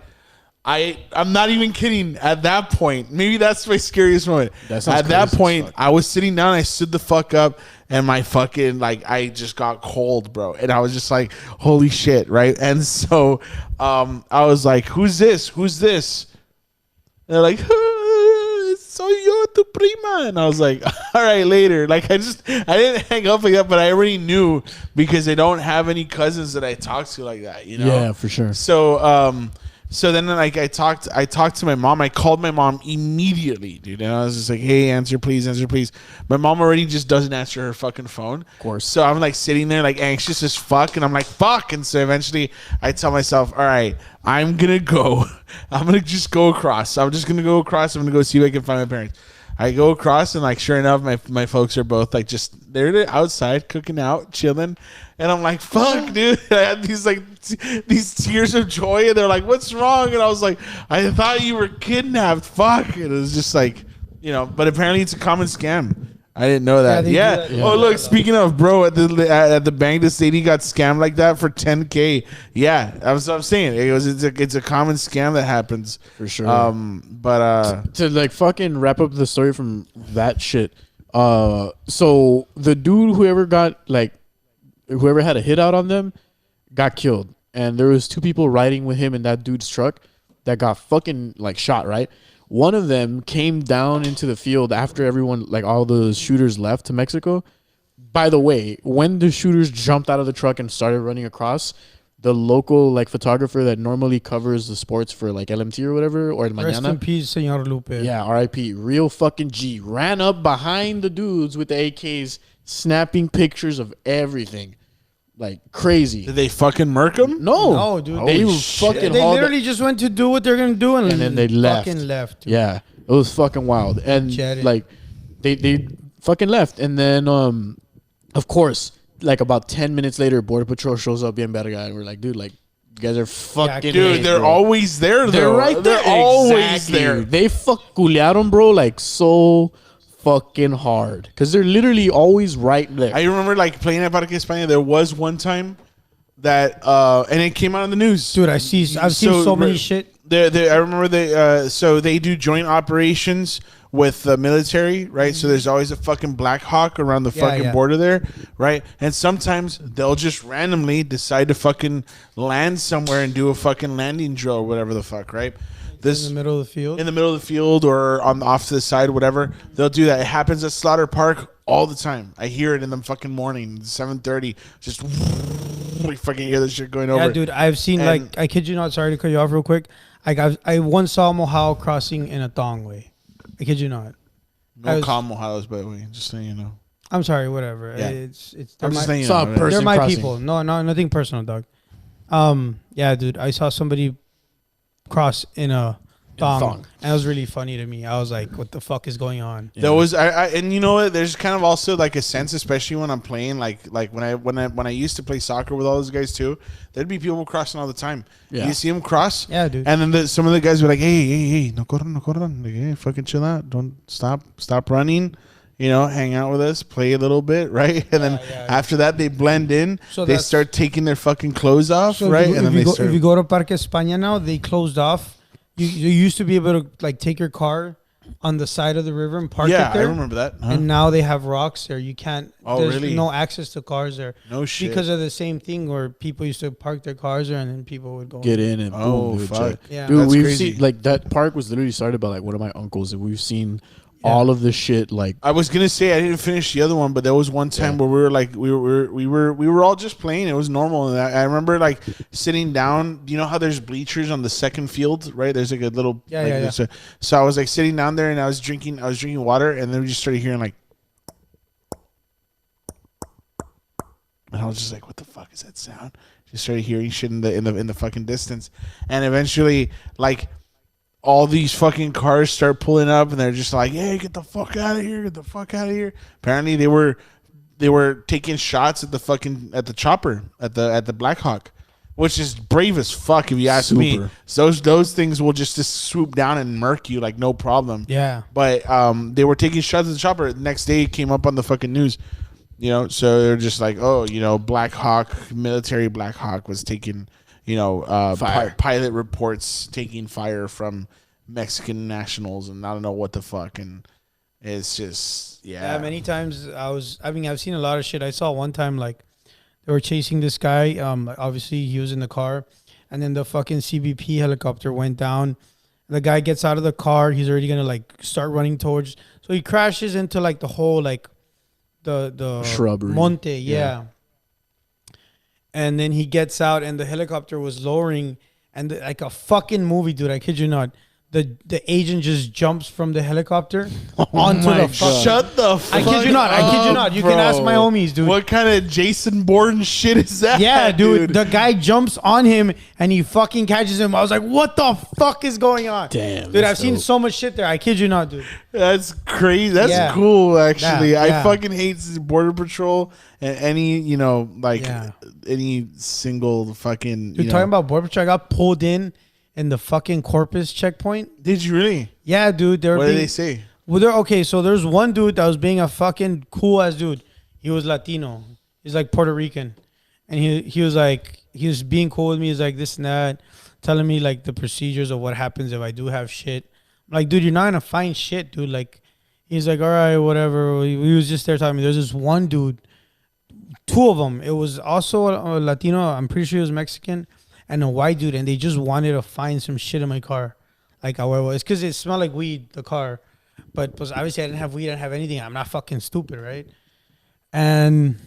I'm not even kidding. At that point, maybe that's my scariest moment. At that point, I was sitting down, I stood the fuck up, and my fucking, like, I just got cold, bro. And I was just like, holy shit, right? And so I was like, who's this? Who's this? And they're like, soy yo, tu prima. And I was like, all right, later. Like, I didn't hang up like that, but I already knew because I don't have any cousins that I talk to like that, you know? Yeah, for sure. So then, like, I talked to my mom. I called my mom immediately, dude. And I was just like, hey, answer, please. My mom already just doesn't answer her fucking phone. Of course. So I'm, like, sitting there, like, anxious as fuck. And I'm like, fuck. And so eventually I tell myself, all right, I'm going to go. I'm going to just go across. I'm just going to go across. I'm going to go see if I can find my parents. I go across, and, like, sure enough, my folks are both, like, just they're outside cooking out, chilling. And I'm like, fuck, dude. I had these, like, these tears of joy, and they're like, what's wrong? And I was like, I thought you were kidnapped. Fuck. And it was just like, but apparently it's a common scam. I didn't know that. Yeah, Yeah. they do that. Oh, look, speaking of, bro, at the bank, this lady got scammed like that for $10K. Yeah, that's what I'm saying. It's a common scam that happens. For sure. But to like fucking wrap up the story from that shit. So the dude, whoever had a hit out on them, got killed, and there was two people riding with him in that dude's truck that got fucking like shot. Right, one of them came down into the field after everyone, like all the shooters, left to Mexico. By the way, when the shooters jumped out of the truck and started running across, the local like photographer that normally covers the sports for like LMT or whatever, or El Rest Mañana. in peace, Senor Lupe. Yeah, R.I.P. Real fucking G. Ran up behind the dudes with the AKs, snapping pictures of everything. Like crazy. did they fucking murk him? No, dude. They Holy were shit. fucking They hauled- literally just went to do what they're gonna do, and then they left. Fucking left. Dude. Yeah, it was fucking wild. And Jetted. like they fucking left. And then of course, like about 10 minutes later, Border Patrol shows up, bien verga, and we're like, dude, like you guys are fucking Dude, late, they're bro. always there, though. They're right there. They're always Exactly. there. They culiaron, bro, like so fucking hard. Because they're literally always right there. I remember, like, playing at Parque España. There was one time that, and it came out on the news. Dude, I've seen so many shit. I remember so they do joint operations with the military, right? So there's always a fucking Black Hawk around the fucking border there, right? And sometimes they'll just randomly decide to fucking land somewhere and do a fucking landing drill or whatever the fuck, right? This in the middle of the field. In the middle of the field or off to the side, whatever. They'll do that. It happens at Slaughter Park all the time. I hear it in the fucking morning, 7:30. Just we fucking hear this shit going over. Yeah, dude. I've seen I kid you not. Sorry to cut you off real quick. I once saw Mohau crossing in a thong way. I kid you not. No Mohalos, by the way. Just saying, you know. I'm sorry. Whatever. Yeah. It's. I'm just saying, they're my people. No, nothing personal, dog. Yeah, dude. I saw somebody cross in a thong. And it was really funny to me. I was like, what the fuck is going on? Yeah. There was and you know what, there's kind of also like a sense, especially when I'm playing like when I used to play soccer with all those guys too, there'd be people crossing all the time. Yeah. You see them cross, yeah, dude. And then some of the guys were like, hey, no corran, like, hey, fucking chill out, don't stop running, you know, hang out with us, play a little bit, right? And then after that they blend in, so they start taking their fucking clothes off, so right? And then if you go to Parque España now, they closed off. You used to be able to like take your car on the side of the river and park it there. Yeah, I remember that. And now they have rocks there. You can't. Oh, there's really? no access to cars there. No shit. Because of the same thing where people used to park their cars there and then people would go get in and boom, fuck. Yeah, dude, that's we've crazy. seen like that park was literally started by like one of my uncles, and we've seen all of this shit. Like I was gonna say, I didn't finish the other one, but there was one time where we were like, we were all just playing. It was normal, and I remember like sitting down. You know how there's bleachers on the second field, right? There's like a little So I was like sitting down there, and I was drinking water, and then we just started hearing like, and I was just like, what the fuck is that sound? Just started hearing shit in the fucking distance, and eventually like, all these fucking cars start pulling up, and they're just like, hey, get the fuck out of here. Get the fuck out of here. Apparently they were taking shots at the chopper, at the Black Hawk, which is brave as fuck if you ask me. So those things will just swoop down and murk you like no problem. Yeah. But they were taking shots at the chopper. The next day it came up on the fucking news. You know, so they're just like, oh, you know, Black Hawk, military Black Hawk was taking, you know, pilot reports taking fire from Mexican nationals, and I don't know what the fuck, and it's just yeah. Many times I've seen a lot of shit. I saw one time like they were chasing this guy. Obviously he was in the car, and then the fucking CBP helicopter went down. The guy gets out of the car. He's already gonna like start running towards. So he crashes into like the whole like the shrubbery monte, yeah. And then he gets out, and the helicopter was lowering, and like a fucking movie, dude. I kid you not. The agent just jumps from the helicopter onto the fucking. Shut the fuck I kid you not. I kid you not. You can ask my homies, dude. What kind of Jason Bourne shit is that? Yeah, dude. The guy jumps on him and he fucking catches him. I was like, what the fuck is going on? Damn. Dude, I've seen so much shit there. I kid you not, dude. That's crazy. That's cool, actually. Yeah. I fucking hate Border Patrol and any, you know, like any single fucking. Dude, talking about Border Patrol, I got pulled in the fucking Corpus checkpoint. Did you really? Yeah, dude. What did they say? Well, so there's one dude that was being a fucking cool ass dude. He was Latino. He's like Puerto Rican. And he was like, he was being cool with me. He's like this and that, telling me like the procedures of what happens if I do have shit. I'm like, dude, you're not gonna find shit, dude. Like, he's like, all right, whatever. He was just there telling me. There's this one dude, two of them. It was also a Latino. I'm pretty sure he was Mexican. And a white dude, and they just wanted to find some shit in my car. Like, it's because it smelled like weed, the car. But obviously I didn't have weed, I didn't have anything. I'm not fucking stupid, right? And,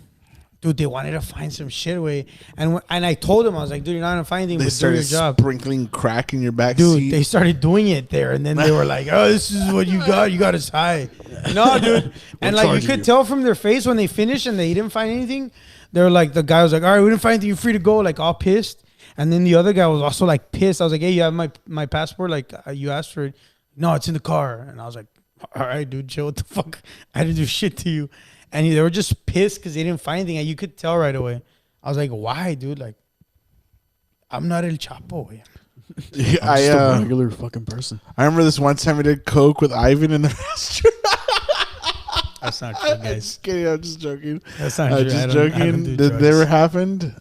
dude, they wanted to find some shit away. And I told them, I was like, dude, you're not going to find anything, but do your job. Sprinkling crack in your back dude, seat. They started doing it there. And then they were like, oh, this is what you got. You got us high. No, dude. And, like, you could tell from their face when they finished and they didn't find anything. They were like, the guy was like, all right, we didn't find anything. You're free to go. Like, all pissed. And then the other guy was also like pissed. I was like, hey, you have my passport? Like, you asked for it. No, it's in the car. And I was like, all right, dude, chill. What the fuck? I didn't do shit to you. And they were just pissed because they didn't find anything. And you could tell right away. I was like, why, dude? Like, I'm not El Chapo. Yeah, I'm just a regular fucking person. I remember this one time I did coke with Ivan in the restaurant. That's not true, guys. Just kidding. I'm just joking. That's not true. Just joking. That never happened.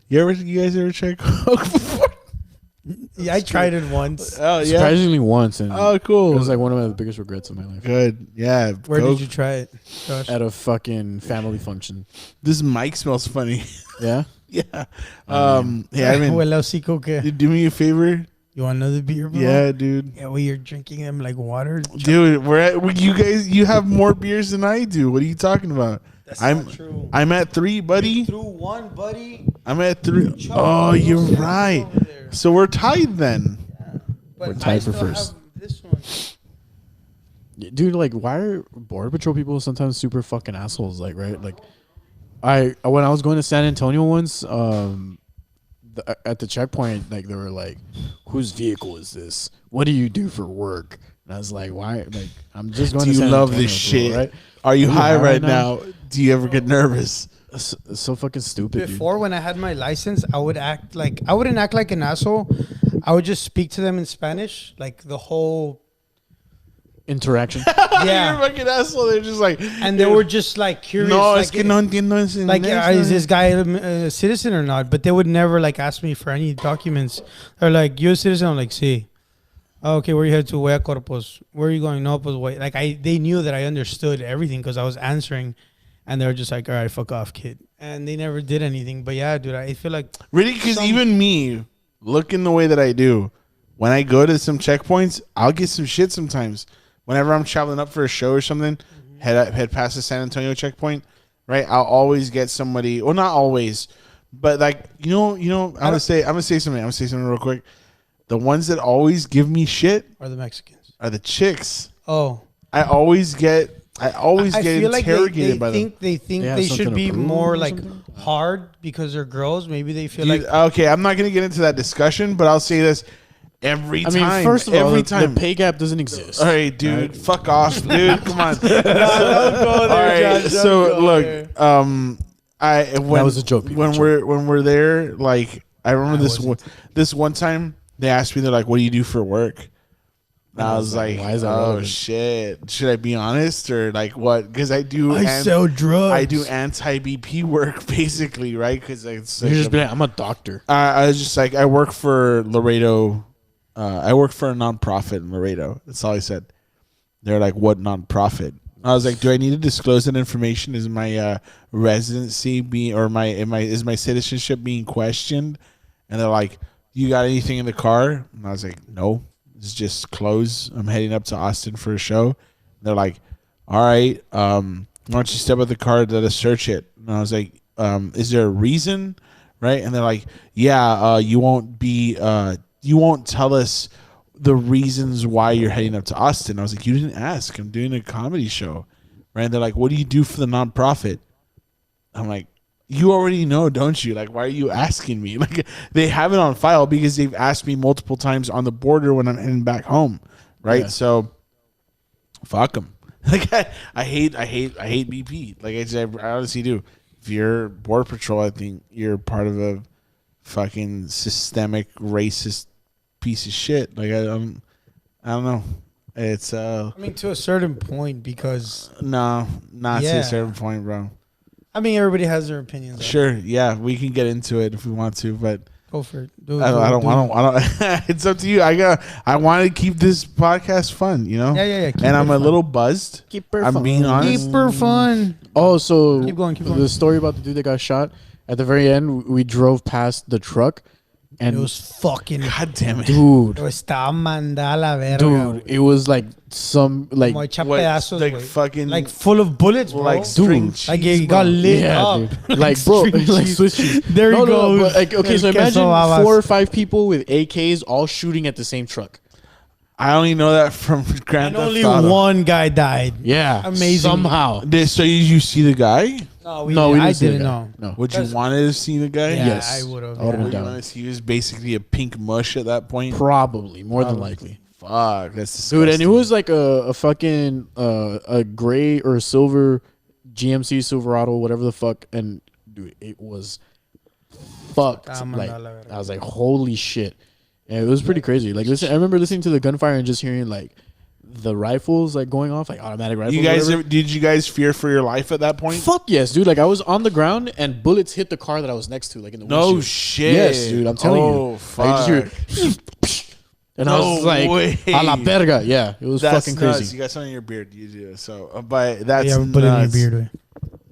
You guys ever tried coke before? Yeah, I tried it once. Oh yeah. Surprisingly once, and Oh cool. it was like one of the biggest regrets of my life. Good. Yeah. Where did you try it? Josh? At a fucking family function. This mic smells funny. Yeah. Yeah. Hey, I mean, Huele hocico que. do me a favor. You want another beer, bro? Yeah, dude. Yeah, well, you're drinking them like water. Dude, you have more beers than I do. What are you talking about? That's not true. I'm at 3, buddy. You threw one, buddy. I'm at 3. Chuck, Oh, you're those right. over there. So we're tied then. But We're tied I for still first. have this one. Dude, like, why are border patrol people sometimes super fucking assholes? Like, right? Like, when I was going to San Antonio once, at the checkpoint, like, they were like, "Whose vehicle is this? What do you do for work?" And I was like, "Why? Like, I'm just going Do to you San love Antonio, this bro, shit? right?" Are you high right now? now? Do you ever get nervous? It's so fucking stupid. Before, when I had my license, I wouldn't act like an asshole. I would just speak to them in Spanish, like the whole Interaction. You're a yeah. fucking asshole. They're just like, And they were just like curious. no, like, es que no entiendo ese like, inglés, is this guy a citizen or not? But they would never like ask me for any documents. They're like, "You a citizen?" I'm like, "Sí." "Oh, okay, where are you headed to?" "Voy a Corpus." "Where are you going?" "No, pues wait." Like they knew that I understood everything because I was answering, and they were just like, "All right, fuck off, kid." And they never did anything. But yeah, dude, I feel like Really? Because even me, looking the way that I do, when I go to some checkpoints, I'll get some shit sometimes. Whenever I'm traveling up for a show or something, head past the San Antonio checkpoint, right? I'll always get somebody. Well, not always, but like you know. I'm gonna say something. I'm gonna say something real quick. The ones that always give me shit are the Mexicans. are the chicks. Oh, I always get feel like interrogated by them. they think They have they something should to be prove more or like something? hard because they're girls. Maybe they feel Dude, like okay, I'm not gonna get into that discussion, but I'll say this every I time. mean, first of all, every the time. pay gap doesn't exist. All right, dude, Right? fuck off, dude. Come on. Don't go there, All right, John, so don't go look, there. when was a joke, people, when we're there, like I remember wasn't. this one time they asked me, they're like, "What do you do for work?" And I was like, why is that "Oh relevant? shit, should I be honest or like what?" Because I do, sell drugs. I do anti BP work basically, right? Because it's You're like just be like, I'm a doctor. I was just like, I work for Laredo. I work for a nonprofit in Laredo. That's all I said. They're like, what nonprofit? I was like, do I need to disclose that information? Is my residency being or is my citizenship being questioned? And they're like, you got anything in the car? And I was like, no, it's just clothes. I'm heading up to Austin for a show. And they're like, all right, why don't you step out the car? Let us search it. And I was like, is there a reason? Right? And they're like, yeah, you won't tell us the reasons why you're heading up to Austin. I was like, you didn't ask. I'm doing a comedy show. Right? And they're like, what do you do for the nonprofit? I'm like, you already know, don't you? Like, why are you asking me? Like, they have it on file because they've asked me multiple times on the border when I'm heading back home. Right? Yeah. So, fuck them. Like, I hate BP. Like, I honestly do. If you're Border Patrol, I think you're part of a fucking systemic racist piece of shit. Like, I don't know. It's I mean, to a certain point, because no, not to Yeah. a certain point, bro. I mean, everybody has their opinions. Sure, yeah, we can get into it if we want to, but Go for it. Do it, I do it, don't. do it. It's up to you. I want to keep this podcast fun, you know. Yeah. Keep And it I'm a fun. little buzzed. Keep her I'm fun. being honest. Keep her fun. Oh, so Keep going. the story about the dude that got shot. At the very end, we drove past the truck, and It was fucking. God damn it. dude, Estaba mandada la verga. dude, it was like some like Como hecha What, pedazos, like güey. fucking Like full of bullets, bro. like Dude, string Like cheese, it got bro. lit yeah, up. dude. Like bro, string like cheese. Swiss cheese. There you no, go. but like okay, so El imagine queso babas. 4 or 5 people with AKs all shooting at the same truck. I only know that from Grand And Theft only Auto. one guy died. Yeah, Amazing. somehow. So you see the guy? No, No, we I didn't see the didn't guy. know. No. Would you That's- want to see the guy? Yeah, Yes. I would have. I would've been Would you down. want to see he was basically a pink mush at that point? Probably more than likely. Fuck, that's disgusting. Dude, and it was like a fucking a gray or a silver GMC Silverado, whatever the fuck, and dude, it was fucked. Like I was like, holy shit, and it was pretty crazy. Like, listen, I remember listening to the gunfire and just hearing like the rifles like going off, like automatic rifles. You guys, did you guys fear for your life at that point? Fuck yes, dude. Like I was on the ground and bullets hit the car that I was next to, like in the windshield. No shit. Yes, dude. I'm telling you. Oh fuck. Like, you just hear, and I was like, way. a la verga. Yeah, it was That's fucking nuts. crazy. You got something in your beard. You do. So, but that's Yeah, put it in your nuts. beard.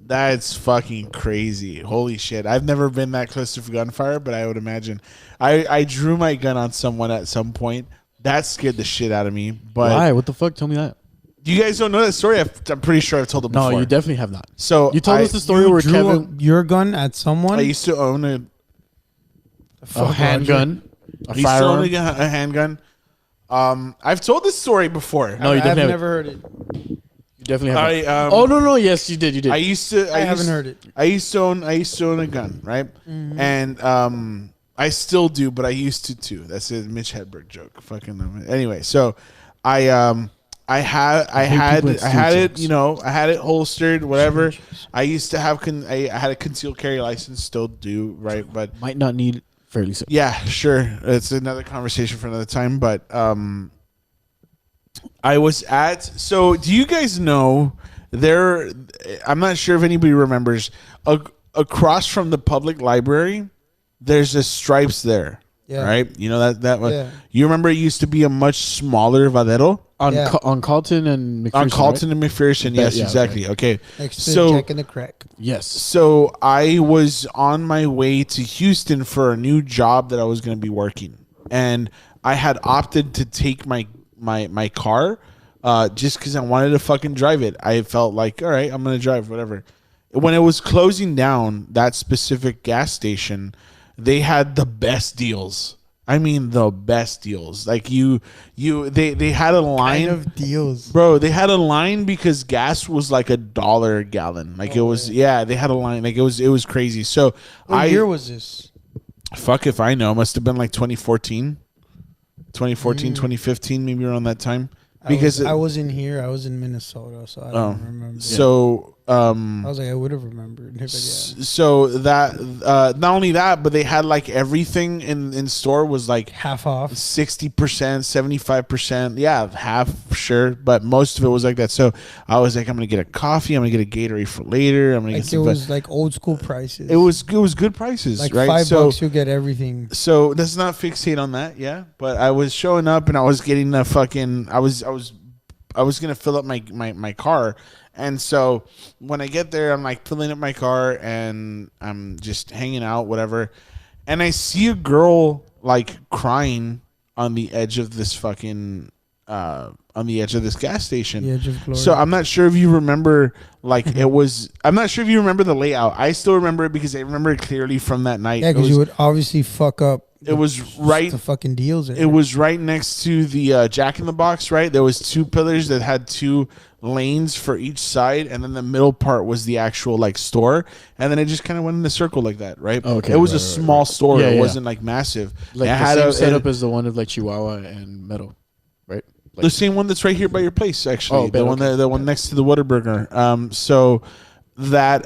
That's fucking crazy. Holy shit. I've never been that close to gunfire, but I would imagine. I drew my gun on someone at some point. That scared the shit out of me. But Why? What the fuck? Tell me that. you guys don't know that story? I'm pretty sure I've told it before. No, you definitely have not. So You told us the story You where drew Kevin your gun at someone. I used to own a handgun, a I used to own firearm. a handgun. I've told this story before. No, you I've definitely never heard it. You definitely have. I, Oh no, yes, you did. You did. I used to. I haven't heard it. I used to own a gun, right? And I still do, but I used to too. That's a Mitch Hedberg joke. Fucking anyway. So I had it. You know, I had it holstered, whatever. I used to have. I had a concealed carry license. Still do, right? But might not need it fairly soon. yeah, sure. It's another conversation for another time. But I was at. So do you guys know there? I'm not sure if anybody remembers. Across from the public library, there's a Stripes there. Yeah. Right. You know that one. Yeah. You remember it used to be a much smaller Vadero On Yeah. on Carlton and McPherson. on Carlton and McPherson. Yes, yeah, exactly. Okay. Next to So Jack and the Crack. Right? Yes. So I was on my way to Houston for a new job that I was going to be working, and I had opted to take my car just because I wanted to fucking drive it. I felt like, all right, I'm going to drive, whatever. When it was closing down, that specific gas station, they had the best deals. I mean, the best deals. Like they had a line Kind of deals. Bro, they had a line because gas was like $1 a gallon. Like it was, yeah, they had a line. Like it was crazy. So What year was this? fuck if I know. Must have been like 2014, 2015, maybe around that time. Because I wasn't here. I was in Minnesota, so I don't remember. So I was like, I would have remembered. But yeah. so that not only that, but they had like everything in store was like Half off. 60%, 75%. Yeah, half, sure. But most of it was like that. So I was like, I'm going to get a coffee. I'm going to get a Gatorade for later. I'm going to Like get it some. was like old school prices. It was good prices, like right? $5 you get everything. So let's not fixate on that, yeah. But I was showing up and I was getting the fucking. I was going to fill up my car. And so when I get there, I'm like filling up my car and I'm just hanging out, whatever. And I see a girl like crying on the edge of this fucking on the edge of this gas station. The edge of glory. So I'm not sure if you remember, like it was. I'm not sure if you remember the layout. I still remember it because I remember it clearly from that night. Yeah, because you would obviously fuck up. It was right. The fucking deals. It was right next to the Jack in the Box. Right, there was two pillars that had two lanes for each side, and then the middle part was the actual like store, and then it just kind of went in a circle like that. Right. Okay, It was right, a small store. Yeah, it yeah. wasn't like massive. Like it the had same a setup as the one of like Chihuahua and Meadow, right? Like, the same one that's right here by your place, actually. Oh, the one okay. the one next to the Whataburger. So that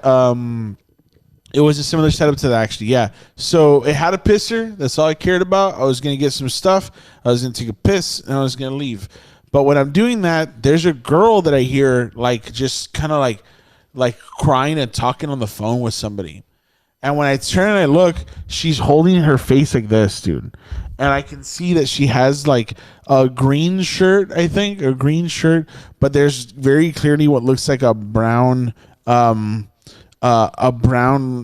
it was a similar setup to that, actually. Yeah. So it had a pisser. That's all I cared about. I was gonna get some stuff. I was gonna take a piss, and I was gonna leave. But when I'm doing that, there's a girl that I hear like just kind of like crying and talking on the phone with somebody. And when I turn and I look, she's holding her face like this, dude. And I can see that she has like a green shirt, I think, a green shirt, but there's very clearly what looks like a brown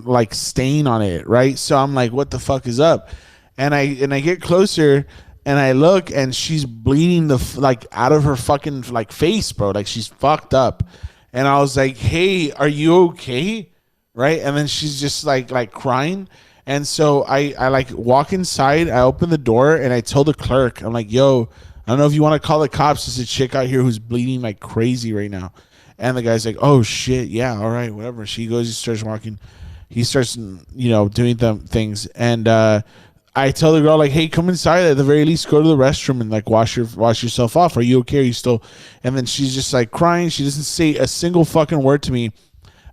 like stain on it, right? So I'm like, what the fuck is up? And I get closer and I look and she's bleeding like out of her fucking like face, bro. Like she's fucked up. And I was like, hey, are you okay? Right. And then she's just like crying. And so I like walk inside, I open the door and I tell the clerk, I'm like, yo, I don't know if you want to call the cops. There's a chick out here who's bleeding like crazy right now. And the guy's like, oh shit. Yeah. All right. Whatever. She goes, he starts walking. He starts, doing them things. And, I tell the girl like, hey, come inside. At the very least, go to the restroom and like wash yourself off. Are you okay? Are you still? And then she's just like crying. She doesn't say a single fucking word to me.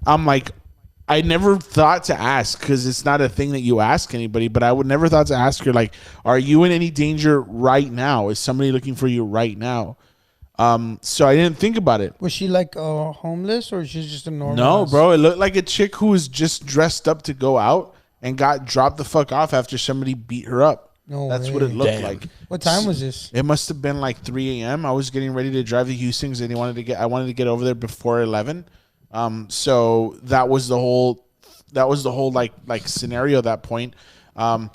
I'm like, I never thought to ask because it's not a thing that you ask anybody. But I would never thought to ask her like, are you in any danger right now? Is somebody looking for you right now? So I didn't think about it. Was she like homeless or she's just a normal? No, bro. It looked like a chick who was just dressed up to go out and got dropped the fuck off after somebody beat her up. No That's way. what it looked like. What time was this? It must have been like 3 a.m. I was getting ready to drive to Houston because I wanted to get over there before 11. So that was the whole like scenario at that point. I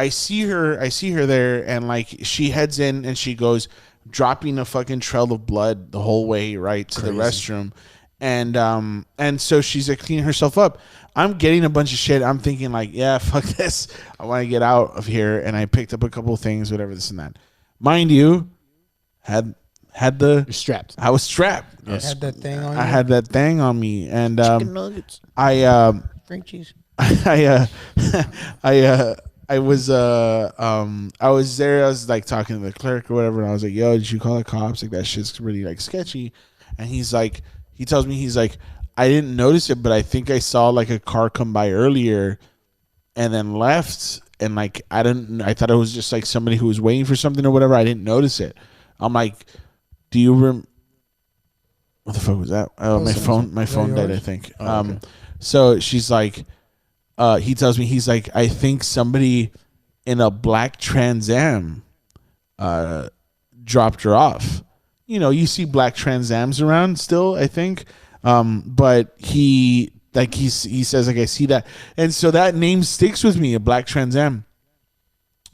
see her there, and like she heads in and she goes dropping a fucking trail of blood the whole way right to the restroom, and so she's like cleaning herself up. I'm getting a bunch of shit. I'm thinking like, yeah, fuck this. I want to get out of here, and I picked up a couple of things, whatever this and that. Mind you, had the You're strapped. I was strapped. Yes. Had that thing on. I had that thing on me, and Chicken nuggets. Frank cheese. I was there. I was like talking to the clerk or whatever, and I was like, "Yo, did you call the cops? Like that shit's really like sketchy." And he tells me, I didn't notice it, but I think I saw like a car come by earlier, and then left. And like I thought it was just like somebody who was waiting for something or whatever. I didn't notice it. I'm like, "Do you what the fuck was that? Oh, my phone died. I think." Okay. So she's like. He tells me, he's like, I think somebody in a black Trans Am dropped her off. You know, you see black Trans Ams around still, I think. But he says, like, I see that. And so that name sticks with me, a black Trans Am.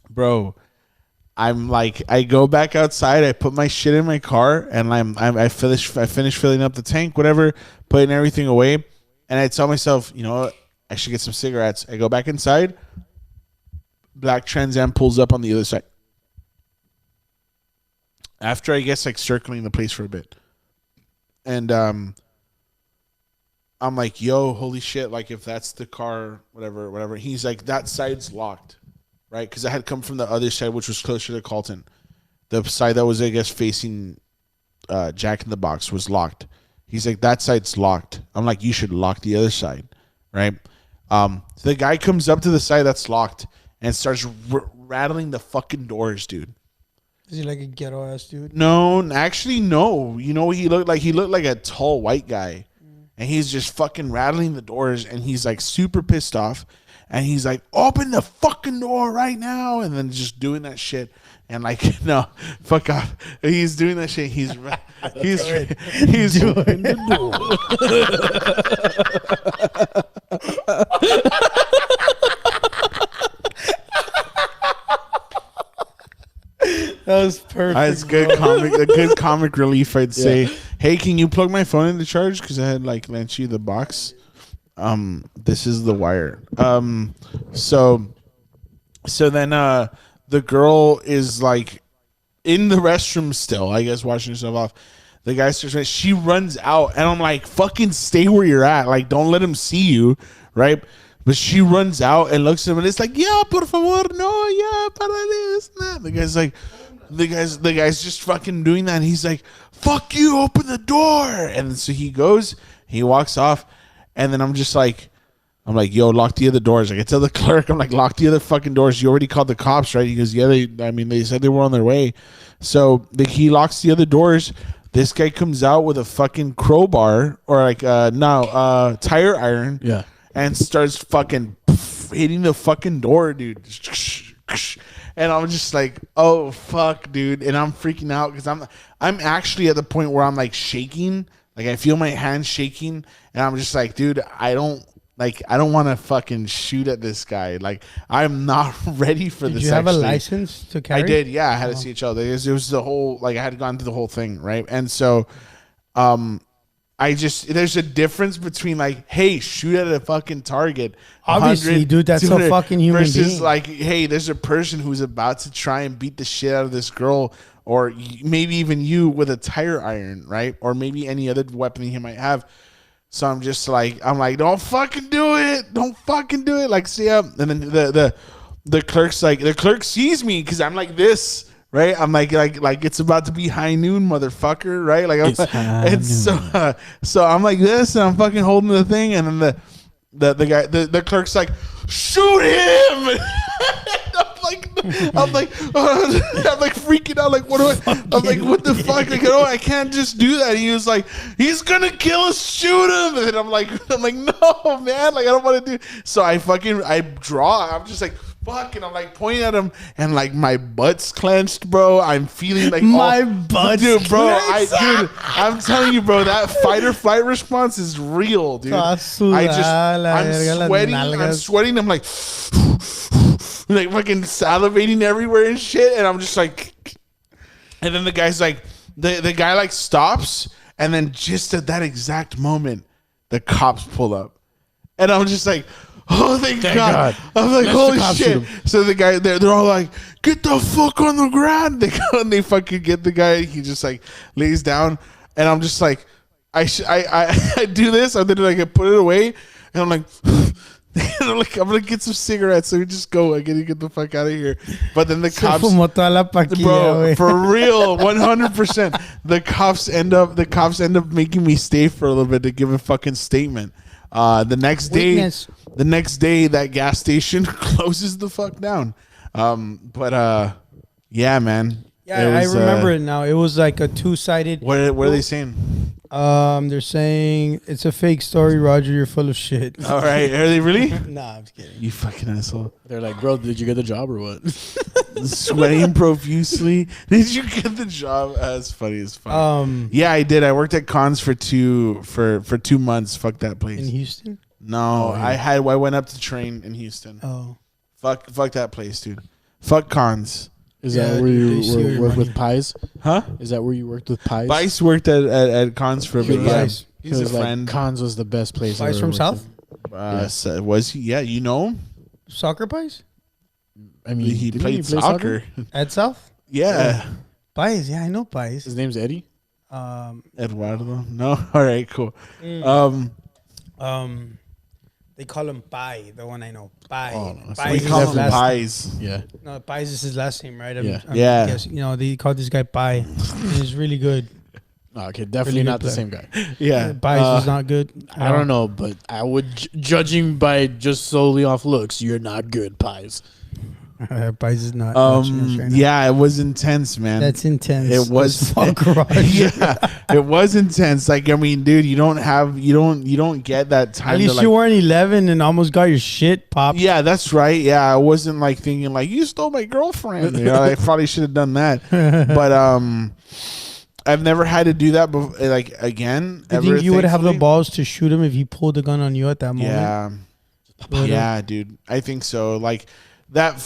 Bro, I'm like, I go back outside, I put my shit in my car, and I finish filling up the tank, whatever, putting everything away. And I tell myself, you know what? I should get some cigarettes. I go back inside. Black Trans Am pulls up on the other side. After, I guess, like circling the place for a bit. And I'm like, yo, holy shit. Like, if that's the car, whatever. He's like, that side's locked. Right? Because I had come from the other side, which was closer to Carlton. The side that was, I guess, facing Jack in the Box was locked. He's like, that side's locked. I'm like, you should lock the other side. Right? The guy comes up to the side that's locked and starts rattling the fucking doors, dude. Is he like a ghetto ass dude? No, actually, no. You know what he looked like? He looked like a tall white guy. And he's just fucking rattling the doors, and he's like super pissed off. And he's like, open the fucking door right now. And then just doing that shit. And like, no, fuck off. He's doing that shit. He's doing the door. That was perfect. It's a good comic relief, I'd say. Hey, can you plug my phone into charge? Because I had like lent you the box. This is the wire. So then the girl is like in the restroom still, I guess, washing herself off. The guy starts, she runs out, and I'm like, fucking stay where you're at. Like, don't let him see you, right? But she runs out and looks at him, and it's like, yeah, por favor, no, yeah, para this, nah. The guy's just fucking doing that, and he's like, fuck you, open the door. And so he goes, he walks off, and then I'm like, yo, lock the other doors. Like, I tell the clerk, I'm like, lock the other fucking doors. You already called the cops, right? He goes, yeah, they said they were on their way. So he locks the other doors. This guy comes out with a fucking crowbar or like tire iron, and starts fucking hitting the fucking door, dude. And I'm just like, oh fuck, dude, and I'm freaking out because I'm actually at the point where I'm like shaking, like I feel my hands shaking, and I'm just like, dude, I don't want to fucking shoot at this guy. Like, I'm not ready for this. Did you have a license to carry? I did, yeah. I had a CHL. It was the whole, like, I had gone through the whole thing, right? And so, there's a difference between, like, hey, shoot at a fucking target. Obviously, dude, that's a fucking human being. Versus, like, hey, there's a person who's about to try and beat the shit out of this girl, or maybe even you with a tire iron, right? Or maybe any other weapon he might have. So I'm just like, don't fucking do it. Don't fucking do it. Like, see, and then the clerk's like, the clerk sees me because I'm like this, right? I'm like it's about to be high noon, motherfucker, right? Like, so I'm like this, and I'm fucking holding the thing, and then the guy, the clerk's like, shoot him. I'm like freaking out. Like, what do I? I'm like, what the fuck? Like, oh, I can't just do that. He was like, he's gonna kill us. Shoot him. And I'm like, no, man. Like, I don't want to do. So I draw. I'm just like, fuck, and I'm like pointing at him, and like my butt's clenched, bro. I'm feeling like my butt's dude, bro. clenched. I'm telling you, bro. That fight or flight response is real, dude. I'm sweating. I'm sweating. I'm like fucking salivating everywhere and shit. And I'm just like, and then the guy's like, the guy like stops, and then just at that exact moment, the cops pull up, and I'm just like, oh, thank God. I'm like, holy shit. So the guy, they're all like, get the fuck on the ground. They go and they fucking get the guy. He just like lays down. And I'm just like, I do this. And then like I put it away. And I'm like, I'm going to get some cigarettes. So we just go. I gotta get the fuck out of here. But then the cops, bro, for real, 100%. The cops end up making me stay for a little bit to give a fucking statement. The next day, that gas station closes the fuck down. Yeah, man. Yeah, I remember it now. It was like a two-sided. What are they saying? They're saying it's a fake story, Roger. You're full of shit. All right, are they really? Nah, I'm just kidding. You fucking asshole. They're like, bro, did you get the job or what? Sweating profusely. Did you get the job? That's funny as fuck. Yeah, I did. I worked at cons for 2 months. Fuck that place. In Houston? No, I went up to train in Houston. Oh, fuck that place, dude. Fuck cons. Is that where you worked with Pies? Huh? Is that where you worked with Pies? Vice worked at cons for a bit. Yeah, he's a friend. Like, cons was the best place. Pies from South? So was he? Yeah, you know him? Soccer Pies? I mean, he played soccer. At South? Yeah. Pies, yeah, I know Pies. His name's Eddie? Eduardo? No? All right, cool. They call him Pai, the one I know. Pai. Oh, so we call him Pies. Yeah. No, Pies is his last name, right? Yeah. Guessing, you know, they call this guy Pai. He's really good. Okay, definitely really not the same guy. Yeah. Pies was not good. I don't know, but I would, judging by just solely off looks, you're not good, Pies. Pies is not. Watching us right now. Yeah, it was intense, man. That's intense. It was. Fuck, Roger. Yeah, it was intense. Like, I mean, dude, you don't get that time. At least you weren't 11 and almost got your shit popped. Yeah, that's right. Yeah, I wasn't like thinking like you stole my girlfriend. You know, I probably should have done that. But I've never had to do that before, like again. Do you think you would have the balls to shoot him if he pulled the gun on you at that moment? Yeah, yeah, dude. I think so. Like. That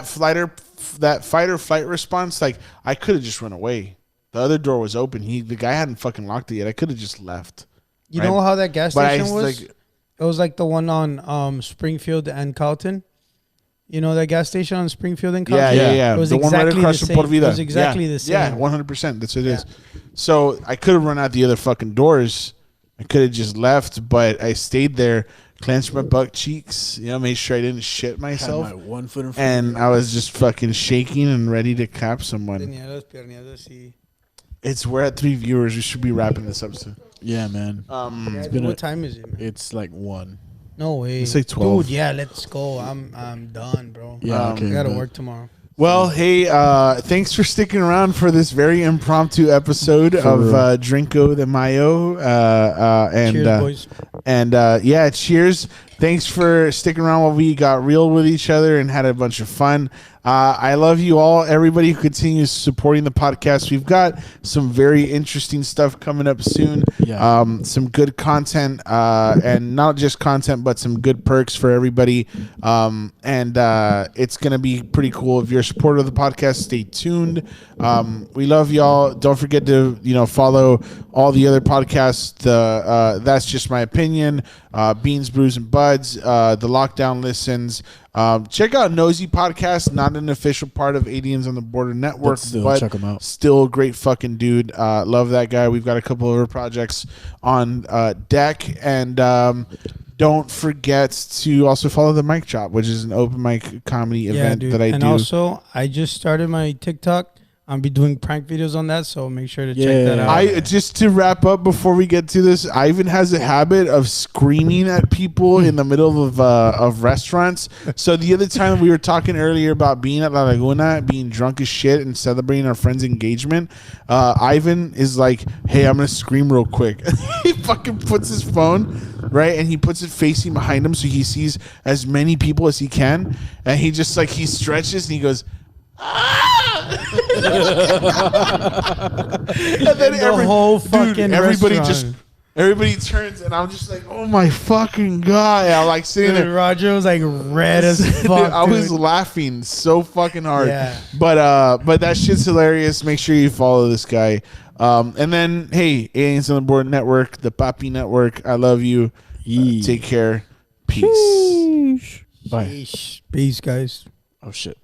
fight or flight response, like I could have just run away. The other door was open. The guy hadn't fucking locked it yet. I could have just left. You know how that gas station was? It was like the one on Springfield and Carlton. You know that gas station on Springfield and Carlton? Yeah. It was the exactly one right across from Por Vida. It was exactly the same. Yeah, 100%. That's what it is. So I could have run out the other fucking doors. I could have just left, but I stayed there. Clenched my butt cheeks, made sure I didn't shit myself. Had my 1 foot in front and I was just fucking shaking and ready to cap someone. We're at 3 viewers. We should be wrapping this up soon. Yeah, man. What time is it, man? It's like 1. No way. It's like 12. Dude, yeah, let's go. I'm done, bro. Yeah, I gotta work tomorrow. Well, hey, thanks for sticking around for this very impromptu episode of Drinko de Mayo. Cheers, boys. And yeah, cheers. Thanks for sticking around while we got real with each other and had a bunch of fun. I love you all. Everybody who continues supporting the podcast. We've got some very interesting stuff coming up soon. Yeah. Some good content, and not just content, but some good perks for everybody. And it's going to be pretty cool. If you're a supporter of the podcast, stay tuned. We love y'all. Don't forget to, follow all the other podcasts. That's Just My Opinion, Beans, Brews, and Buds, the Lockdown Listens. Check out Nosy Podcast, not an official part of Aliens on the Border Network, but check him out. Still a great fucking dude. Love that guy. We've got a couple of other projects on deck. And don't forget to also follow the Mic Drop, which is an open mic comedy event that I do. And also, I just started my TikTok. I'll be doing prank videos on that, so make sure to check that out. I just to wrap up before we get to this, Ivan has a habit of screaming at people in the middle of restaurants. So the other time we were talking earlier about being at La Laguna, being drunk as shit and celebrating our friend's engagement, Ivan is like, "Hey, I'm gonna scream real quick." He fucking puts his phone right, and he puts it facing behind him so he sees as many people as he can, and he just like he stretches and he goes. And then everybody turns, and I'm just like, oh my fucking god! I'm like sitting there. Roger was like red as fuck. Dude, I was laughing so fucking hard. Yeah. But that shit's hilarious. Make sure you follow this guy. And then hey, Aliens on the Board Network, the Papi Network. I love you. Take care. Peace. Bye. Peace, guys. Oh shit.